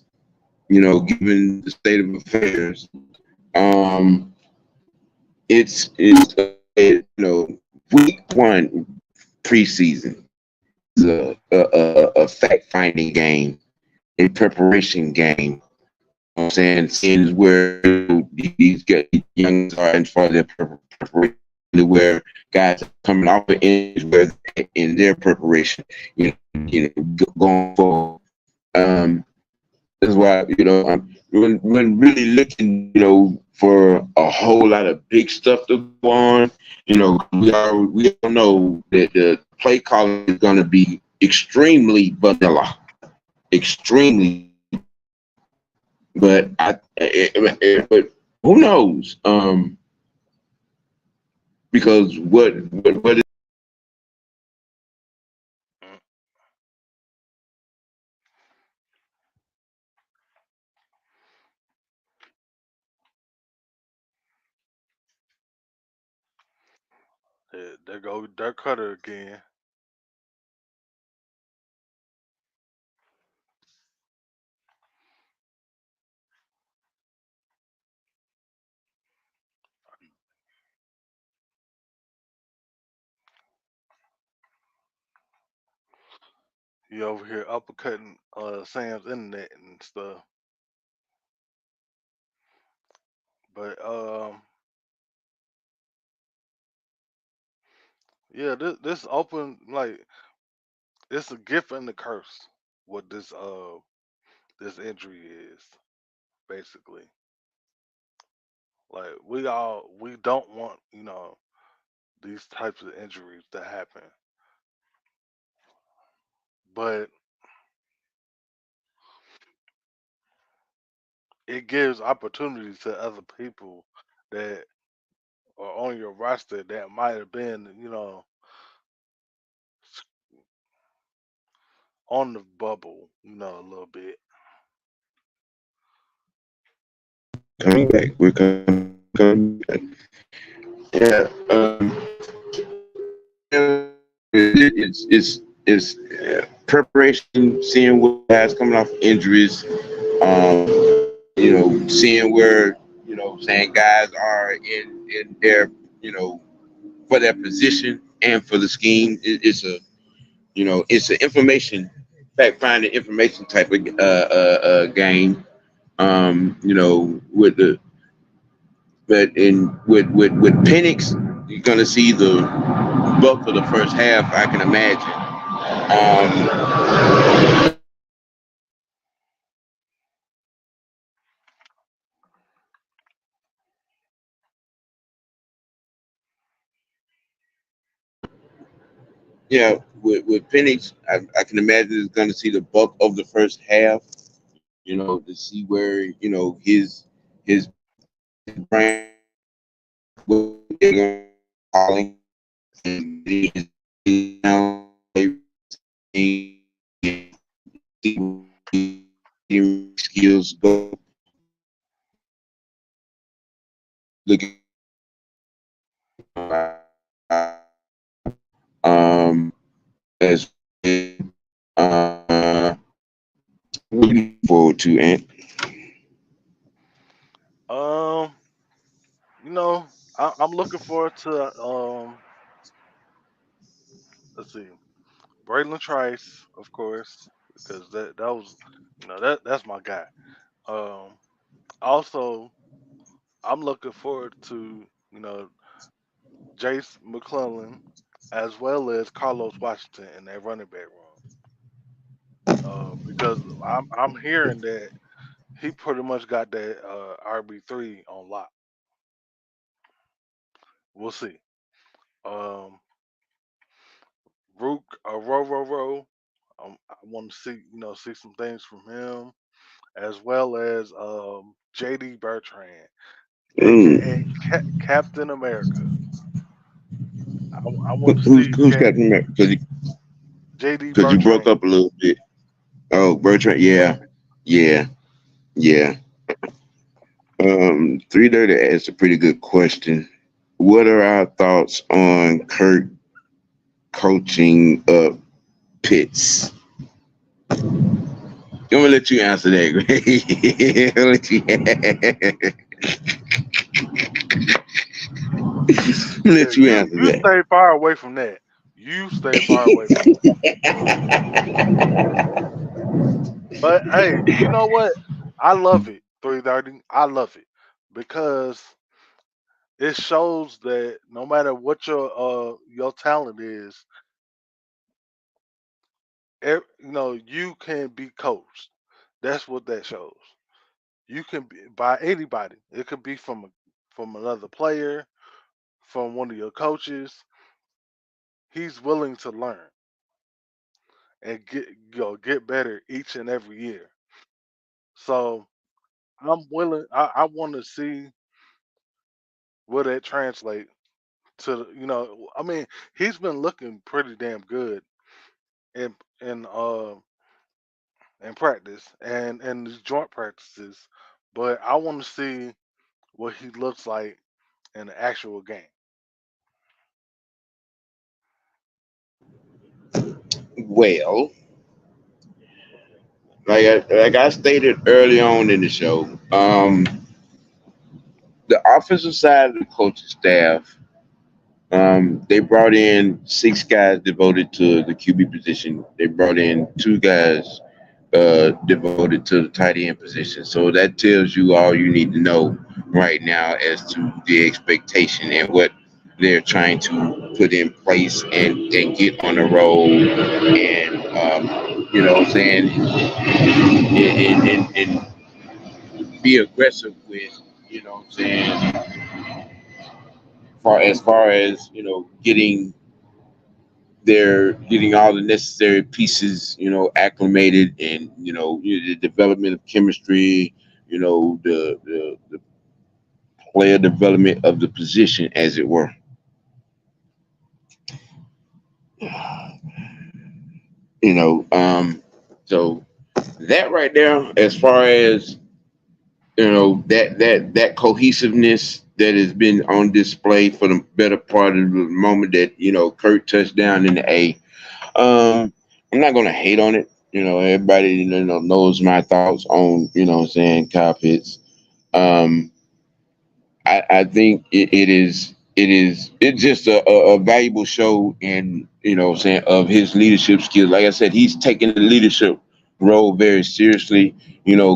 You know, given the state of affairs. Um, week one preseason is a fact finding game, a preparation game. You know what I'm saying? Seeing where these young are as far as their preparation, where guys are coming off the injuries, where in their preparation, going forward. Um, that's why when really looking, for a whole lot of big stuff to go on. We all know that the play calling is going to be extremely vanilla, extremely. But but who knows? Because what is Mm. There go Dirk Cutter again. He over here uppercutting Sam's internet and stuff. But yeah, this open like it's a gift and a curse. What this injury is basically. Like we don't want these types of injuries to happen, but it gives opportunity to other people that are on your roster that might have been on the bubble a little bit. coming back? We're coming back. Yeah. It's preparation, seeing what guys coming off injuries. Um, seeing where saying guys are in their for their position and for the scheme. It's an information fact finding information type of game. With the but in with Penix, you're gonna see the bulk of the first half. I can imagine. Yeah, with Penix, I can imagine is going to see the bulk of the first half. To see where his brain what they're going calling and getting his skills go. Look um as uh looking forward to Ant. Um, I'm looking forward to let's see, Braylon Trice, of course, because that was that's my guy. Um, also I'm looking forward to Jace McClellan. as well as Carlos Washington in that running back room. Because I'm hearing that he pretty much got that RB3 on lock. We'll see. Um, Rook, Row. I want to see some things from him, as well as JD Bertrand, aka Mm. Captain America. I want to see Who's Captain America? JD Because you broke Bertrand. up a little bit. Oh, Bertrand. Yeah, yeah, yeah. 330 asked a pretty good question. What are our thoughts on Kirk coaching up Pitts? I'm gonna let you answer that, Greg. I'm gonna let you, I'm gonna Yeah, let you answer you that. stay far away from that. You stay far away from that. But hey, you know what? I love it. 330. I love it because it shows that no matter what your talent is, you can be coached. That's what that shows. You can be by anybody. It could be from another player, from one of your coaches. He's willing to learn and get better each and every year. So I'm willing. I want to see will that translate to I mean, he's been looking pretty damn good in in uh in practice and these joint practices, but I want to see what he looks like in the actual game. Well, like I stated early on in the show, the offensive side of the coaching staff, they brought in 6 guys devoted to the QB position. They brought in 2 guys devoted to the tight end position. So that tells you all you need to know right now as to the expectation and what they're trying to put in place and get on the road and what I'm saying, and be aggressive with, what I'm saying, as far as getting all the necessary pieces, acclimated, and the development of chemistry, the player development of the position, as it were. You know, so that right there, as far as that cohesiveness that has been on display for the better part of the moment that Kurt touched down in the A. I'm not gonna hate on it. Everybody knows my thoughts on what I'm saying, Kyle Pitts. Um, I think it's just a valuable show in what I'm saying, of his leadership skills. Like I said, he's taking the leadership role very seriously.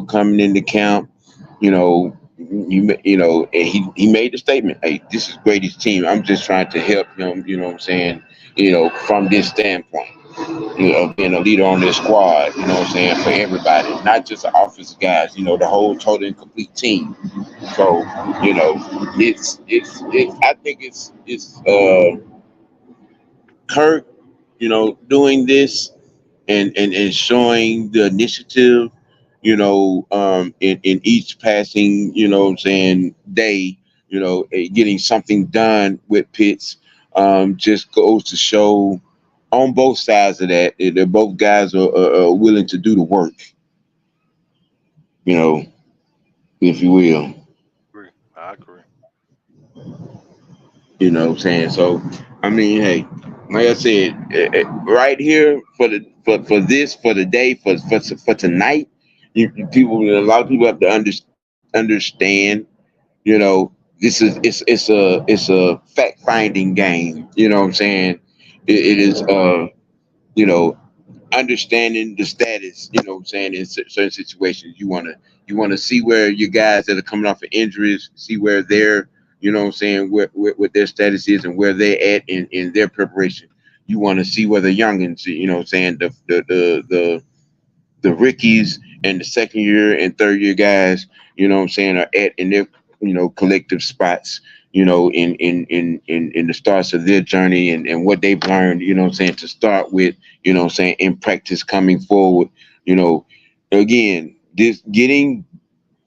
Coming into camp, and he made the statement, "Hey, this is greatest team. I'm just trying to help him." What I'm saying, from this standpoint, of being a leader on this squad. What I'm saying, for everybody, not just the offensive guys. The whole total and complete team. So it's I think it's Kirk, doing this and showing the initiative, in each passing, what I'm saying, day, getting something done with Pitts, just goes to show on both sides of that both guys are willing to do the work, you know, if you will. Agree. I agree. What I'm saying? So, I mean, hey, like I said, right here for the day for tonight, a lot of people have to understand. This is it's a fact finding game. What I'm saying? It is you know understanding the status. What I'm saying, in certain situations, you want to see where your guys that are coming off of injuries, see where they're you know what I'm saying, what their status is and where they're at in their preparation. You want to see where the youngins, you know what I'm saying, the rookies and the second year and third year guys, you know what I'm saying, are at in their, you know, collective spots, you know, in the starts of their journey and what they've learned, you know what I'm saying, to start with, you know what I'm saying, in practice coming forward, you know, again, this getting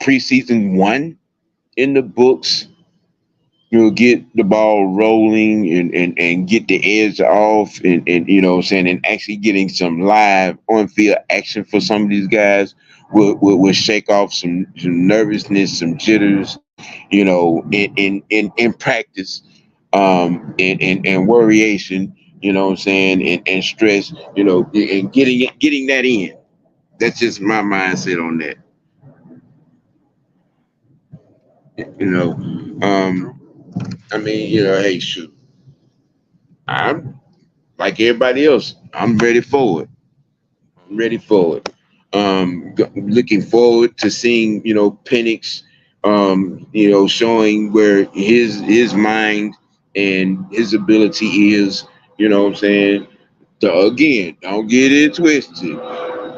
preseason one in the books, you know, get the ball rolling and get the edge off and you know what I'm saying, and actually getting some live on field action for some of these guys will shake off some nervousness, some jitters, you know, in practice, and worryation, you know what I'm saying, and stress, you know, and getting that in. That's just my mindset on that, you know. True. I mean, you know, hey, shoot, I'm like everybody else. I'm ready for it. I'm ready Hmm. for it. Looking forward to seeing, you know, Penix, you know, showing where his mind and his ability is. You know what I'm saying? Again, don't get it twisted.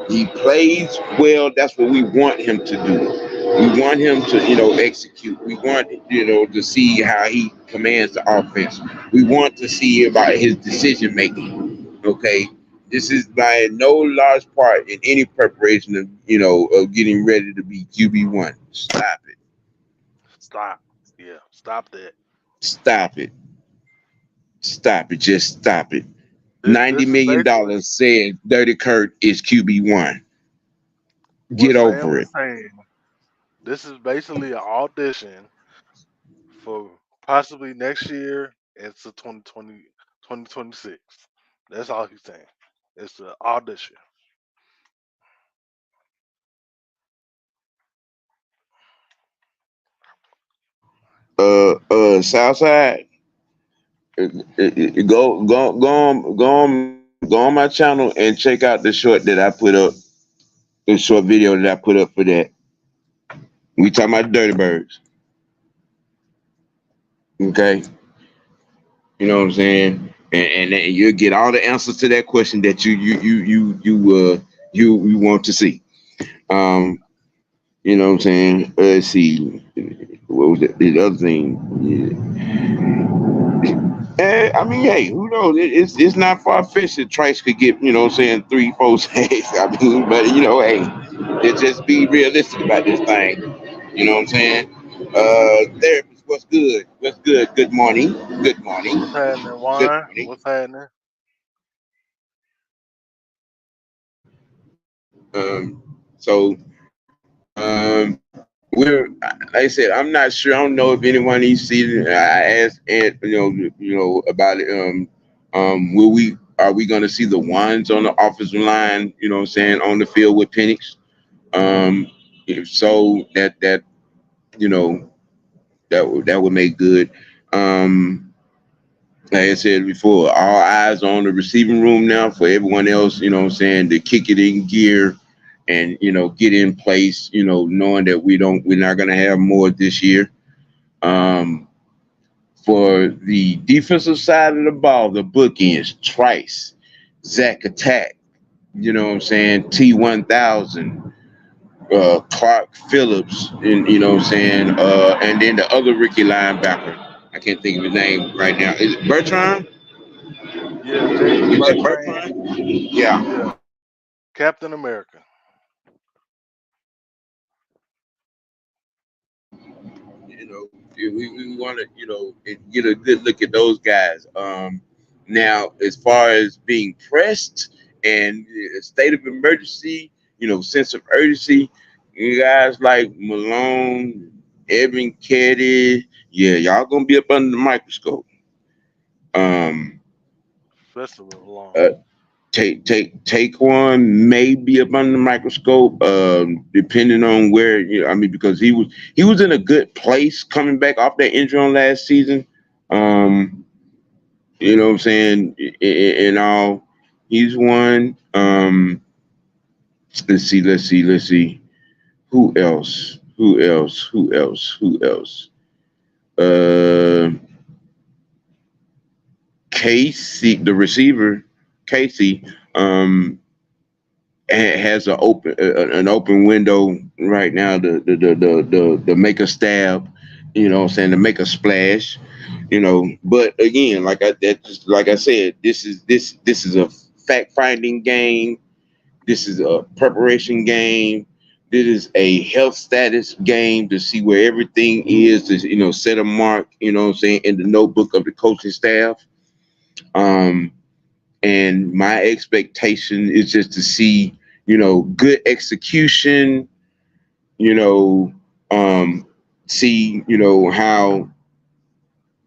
He plays well. That's what we want him to do. We want him to, you know, execute. We want, you know, to see how he commands the offense. We want to see about his decision making. Okay, this is by no large part in any preparation of, you know, of getting ready to be QB1. Stop it. Stop. Yeah, stop that. Stop it. Stop it. Just stop it. $90 This is basically million said Dirty Kurt is QB1. what Get Sam over is it. saying. This is basically an audition for possibly next year into 2020, 2026. That's all he's saying. It's an audition. Southside. Go on my channel and check out the short that I put up, the short video that I put up for that. We talking about dirty birds, okay? You know what I'm saying? And then you'll get all the answers to that question that you want to see. Um, you know what I'm saying? Let's see. What was the other thing? I mean, hey, who knows? It's not far fetched that Trice could get, you know what I'm saying, 3, 4 sacks. I mean, but you know, hey, let's just be realistic about this thing. You know what I'm saying? Therapist, what's good? What's good? Good morning. Good morning. What's happening, Good Juan? morning. What's happening? So, we're like I said, I'm not sure. I don't know if anyone needs to see it. I asked Ed, you know about it. Will we are we going to see the ones on the offensive line? You know what I'm saying, on the field with Penix? If so, that you know that would make good. Um, like I said before, all eyes on the receiving room now for everyone else, you know what I'm saying, to kick it in gear and, you know, get in place, you know, knowing that we're not gonna have more this year. Um, for the defensive side of the ball, the bookends, Trice, Zach Attack, you know what I'm saying, T1000, Clark Phillips, and you know what I'm saying, and then the other rookie linebacker. I can't think of his name right now. Is it Bertrand? Yeah, James Is it Bertrand. Bertrand? Yeah. Yeah, Captain America. You know, we want to, you know, get a good look at those guys. Now, as far as being pressed and a state of emergency, you know, sense of urgency, you guys like Malone, Evan Ketty, yeah, y'all gonna be up under the microscope. Um, Festival alone. uh, take one maybe up under the microscope, depending on where, you know, I mean, because he was in a good place coming back off that injury on last season. Um, you know what I'm saying? In all, he's one. Let's see. Who else? Who else? Who else? Who else? Uh, Casey, the receiver, Casey, um, has an open window right now to make a stab, you know what I'm saying, to make a splash, you know. But again, like I said, this is a fact finding game. This is a preparation game. This is a health status game to see where everything is, to, you know, set a mark, you know what I'm saying, in the notebook of the coaching staff. Um, and my expectation is just to see, you know, good execution, you know, um, see, you know, how,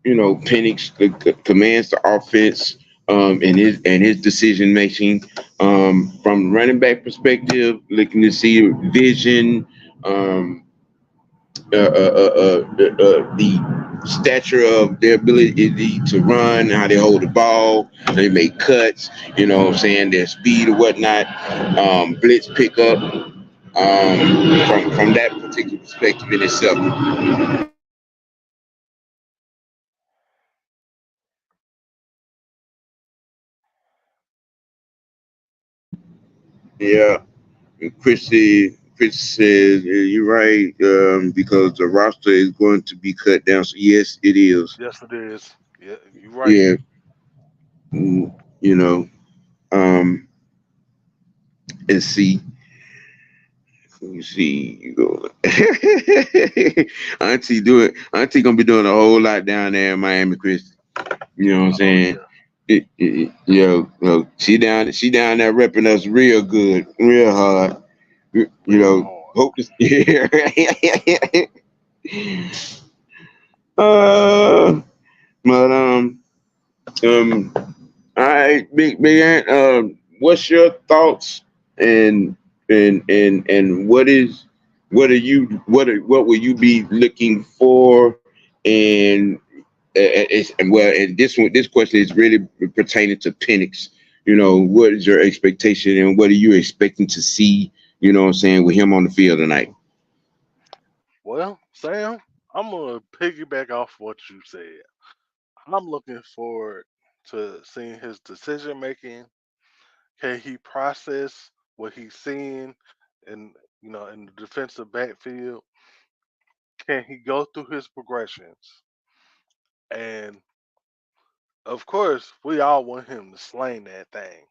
you know, Penix commands the offense, and his decision making, from running back perspective, looking to see vision, um, the stature of their ability to run, how they hold the ball, they make cuts, you know what I'm saying, their speed or whatnot, blitz pickup, from that particular perspective in itself. Yeah, Chris says, you're right, because the roster is going to be cut down. So yes, it is. Yes, it is. Yeah, you're right. Yeah, you know, um, and see. You see, you go. Auntie gonna be doing a whole lot down there in Miami, Chris. You know what I'm Oh saying? yeah. She down there repping us real good, real hard. You Real know, hard. hope to. uh, but um, all right, big Ant. What's your thoughts, and what will you be looking for, and this question is really pertaining to Penix. You know, what is your expectation, and what are you expecting to see? You know what I'm saying, with him on the field tonight. Well, Sam, I'm gonna piggyback off what you said. I'm looking forward to seeing his decision making. Can he process what he's seeing in in the defensive backfield? Can he go through his progressions? And of course, we all want him to sling that thing,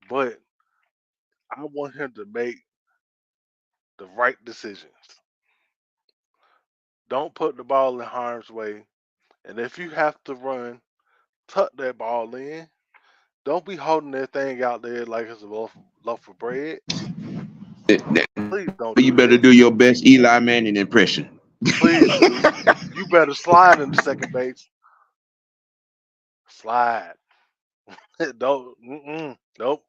but I want him to make the right decisions. Don't put the ball in harm's way. And if you have to run, tuck that ball in. Don't be holding that thing out there like it's a loaf of bread. Please don't You do better that. do your best Eli Manning impression. Please do. You better slide in the second base. Slide. Don't. Nope.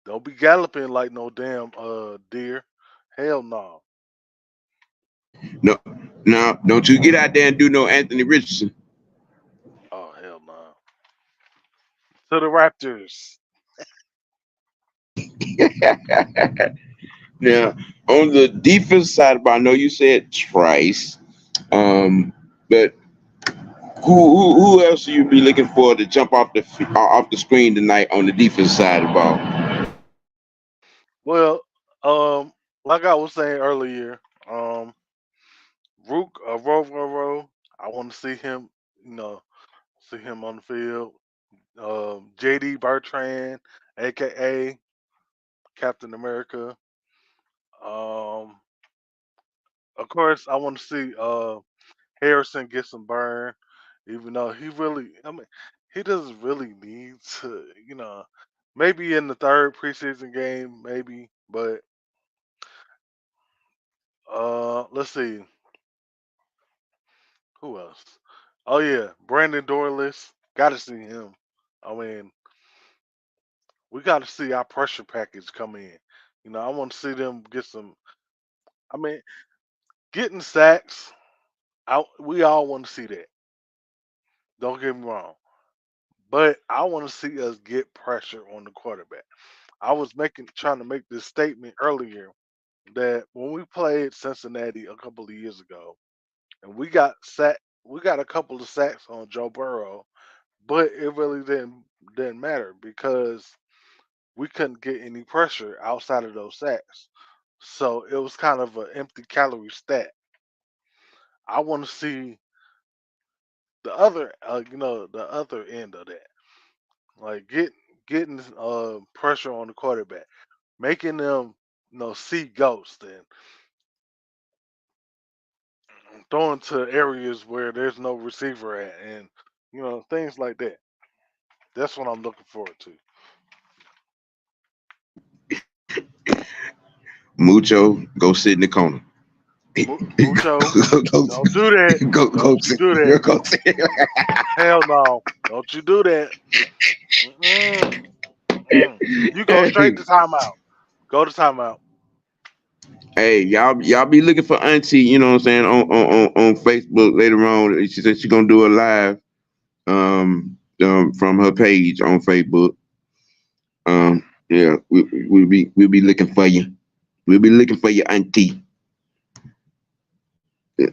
Don't be galloping like no damn deer. Hell no. No, no, don't you get out there and do no Anthony Richardson. Oh hell no. To the Raptors. Now, on the defense side, I know you said Trice, but who else will you be looking for to jump off the screen tonight on the defense side of the ball? Well, like I was saying earlier, um, Rook Rovero, I want to see him. You know, see him on the field. JD Bertrand, aka Captain America. Um, of course, I want to see Harrison get some burn, even though I mean, he doesn't really need to, maybe in the third preseason game, maybe, but let's see, who else? Oh yeah, Brandon Dorless, got to see him. I mean, we got to see our pressure package come in. I want to see them get some. I mean, getting sacks. We all want to see that. Don't get me wrong. But I want to see us get pressure on the quarterback. I was trying to make this statement earlier that when we played Cincinnati a couple of years ago and we got sacked we got a couple of sacks on Joe Burrow, but it really didn't matter because we couldn't get any pressure outside of those sacks. So it was kind of an empty calorie stat. I want to see the other, the other end of that, like getting pressure on the quarterback, making them, see ghosts and throwing to areas where there's no receiver at, and things like that. That's what I'm looking forward to. Mucho, go sit in the corner. Mucho, go, don't do that. go Don't you sit. do that. Go sit. Hell no. Don't you do that. Mm-mm. Mm. You go straight to timeout. Go to timeout. Hey, y'all be looking for Auntie, you know what I'm saying, on Facebook later on. She said she's gonna do a live from her page on Facebook. Yeah, we'll be looking for you. We'll be looking for you, Auntie.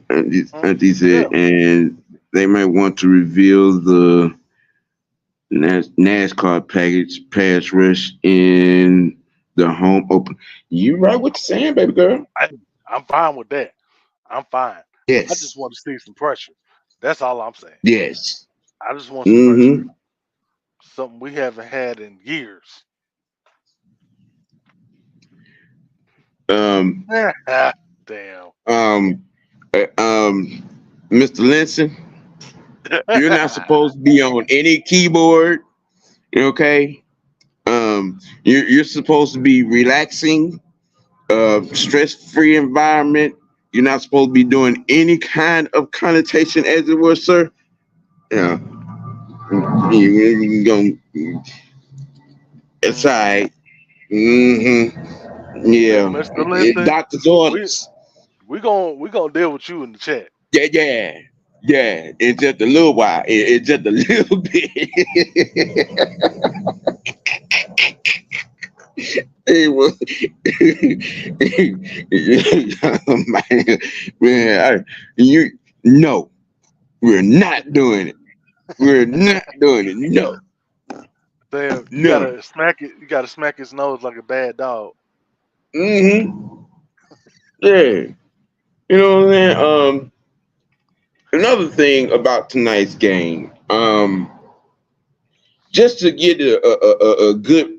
Auntie said, Yeah. and they might want to reveal the NASCAR package pass rush in the home open. You right what you're saying, baby girl? I, I'm fine with that. I'm fine. I just Yes, want to see some pressure. That's all I'm saying. yes. I just want some pressure. Mm-hmm. Something we haven't had in years. Um, Damn. um, Mr. Linson, you're not supposed to be on any keyboard. Okay. You're supposed to be relaxing, stress-free environment. You're not supposed to be doing any kind of connotation, as it was, sir. Yeah, you going it's all Hmm. right. Yeah, Mr. Linton, doctor's we orders. we gonna deal with you in the chat. Yeah, yeah, yeah. It's just a little while. It's just a little bit. It was, man, you no, we're not doing it. We're not doing it. No, Damn, you no. gotta smack it. You gotta smack his nose like a bad dog. Mm-hmm. Yeah. You know what I'm saying? Another thing about tonight's game, just to get a good,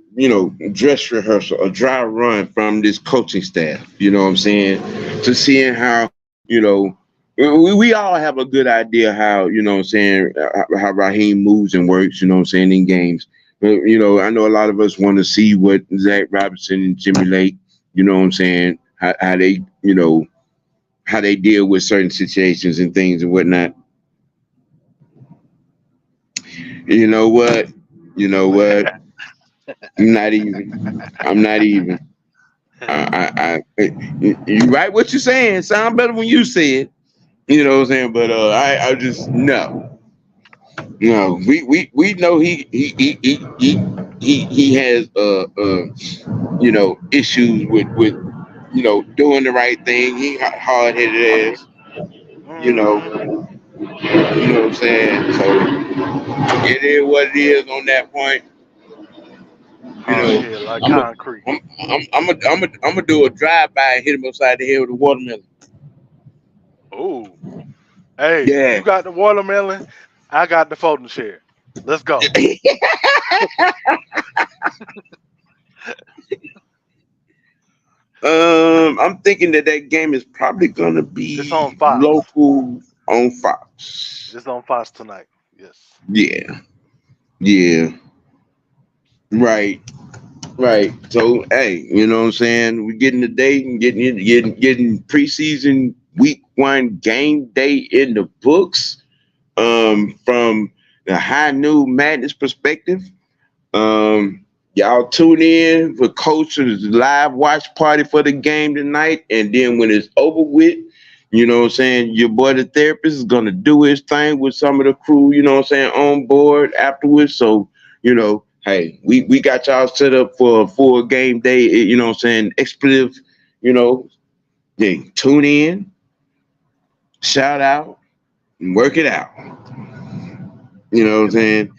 dress rehearsal, a dry run from this coaching staff, you know what I'm saying? To seeing how, we all have a good idea how, what I'm saying, how Raheem moves and works, what I'm saying, in games. But, I know a lot of us want to see what Zach Robinson and Jimmy Lake, what I'm saying, how they, how they deal with certain situations and things and whatnot. You know what? You know what? I'm not even. I'm not even. You right what you're saying. Sound better when you say it. You know what I'm saying? But I just no, no. We know he has issues with doing the right thing. He hard headed ass. You know, Hmm. you know what I'm saying. So it is what it is on that point. You Hard know, head like I'm a, concrete. I'm gonna do a drive by and hit him upside the head with a watermelon. Ooh. Hey, you Yeah. got the watermelon. I got the folding chair. Let's go. I'm thinking that game is probably gonna It's on be Fox. local on Fox. It's on Fox tonight. Yes. Yeah, yeah, right, right. So hey, you know what I'm saying? We're getting the date and getting preseason week 1 game day in the books. From the high new madness perspective. Y'all tune in for Coach's live watch party for the game tonight. And then when it's over with, you know what I'm saying, your boy the therapist is gonna do his thing with some of the crew, you know what I'm saying, on board afterwards. So, hey, we got y'all set up for a full game day, you know what I'm saying, expletive, you know, yeah, tune in, shout out, and work it out. You know what I'm And saying?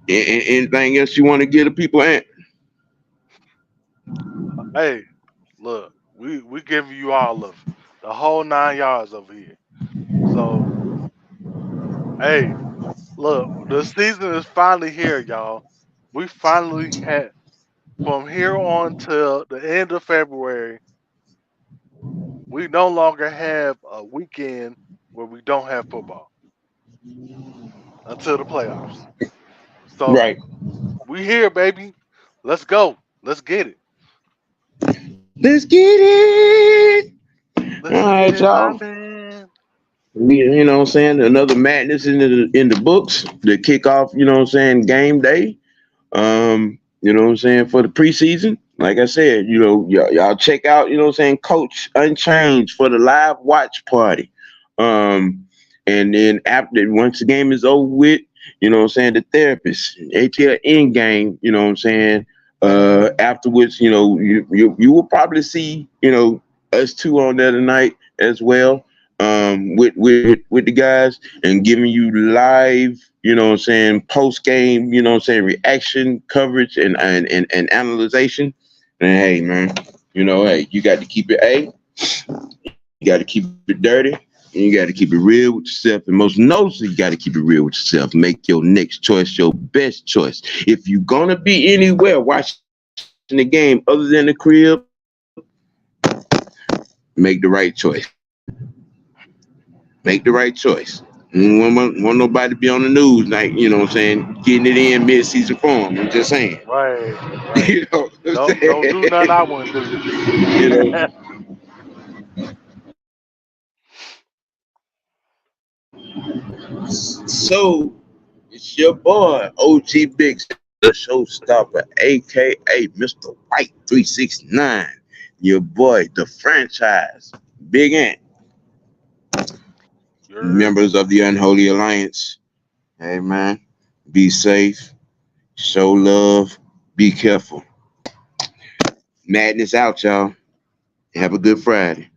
Anything else you want to give the people? hey, look, we giving you all of it, the whole 9 yards over here. So hey, look, the season is finally here, y'all. We finally had from here on till the end of February. We no longer have a weekend where we don't have football until the playoffs. So Right. we here, baby. Let's go. Let's get it. Let's get it. All Let's get right, it y'all. poppin'. You know what I'm saying? Another madness in the books. The kickoff, you know what I'm saying, game day. You know what I'm saying, for the preseason. Like I said, y'all check out, you know what I'm saying, Coach Unchanged for the live watch party. And then after once the game is over with, you know what I'm saying, the therapist, ATL in game, you know what I'm saying. Afterwards, you will probably see, us two on there tonight as well. With the guys and giving you live, you know what I'm saying, post game, you know what I'm saying, reaction coverage and analyzation. And hey man, hey, you got to keep it you got to keep it dirty, and you got to keep it real with yourself. And most noticeably, you got to keep it real with yourself. Make your next choice your best choice. If you're gonna be anywhere watching the game other than the crib, make the right choice. Make the right choice. Want nobody to be on the news night, you know what I'm saying, getting it in mid-season form. I'm just saying. Right, You know what right. I'm saying? Don't do nothing I wouldn't do. you know. So it's your boy, OGBigSam, the showstopper, aka Mr. White 369. Your boy, the franchise, Big Ant, You're members of the Unholy Alliance. Hey man, be safe, show love, be careful. Madness out, y'all. Have a good Friday.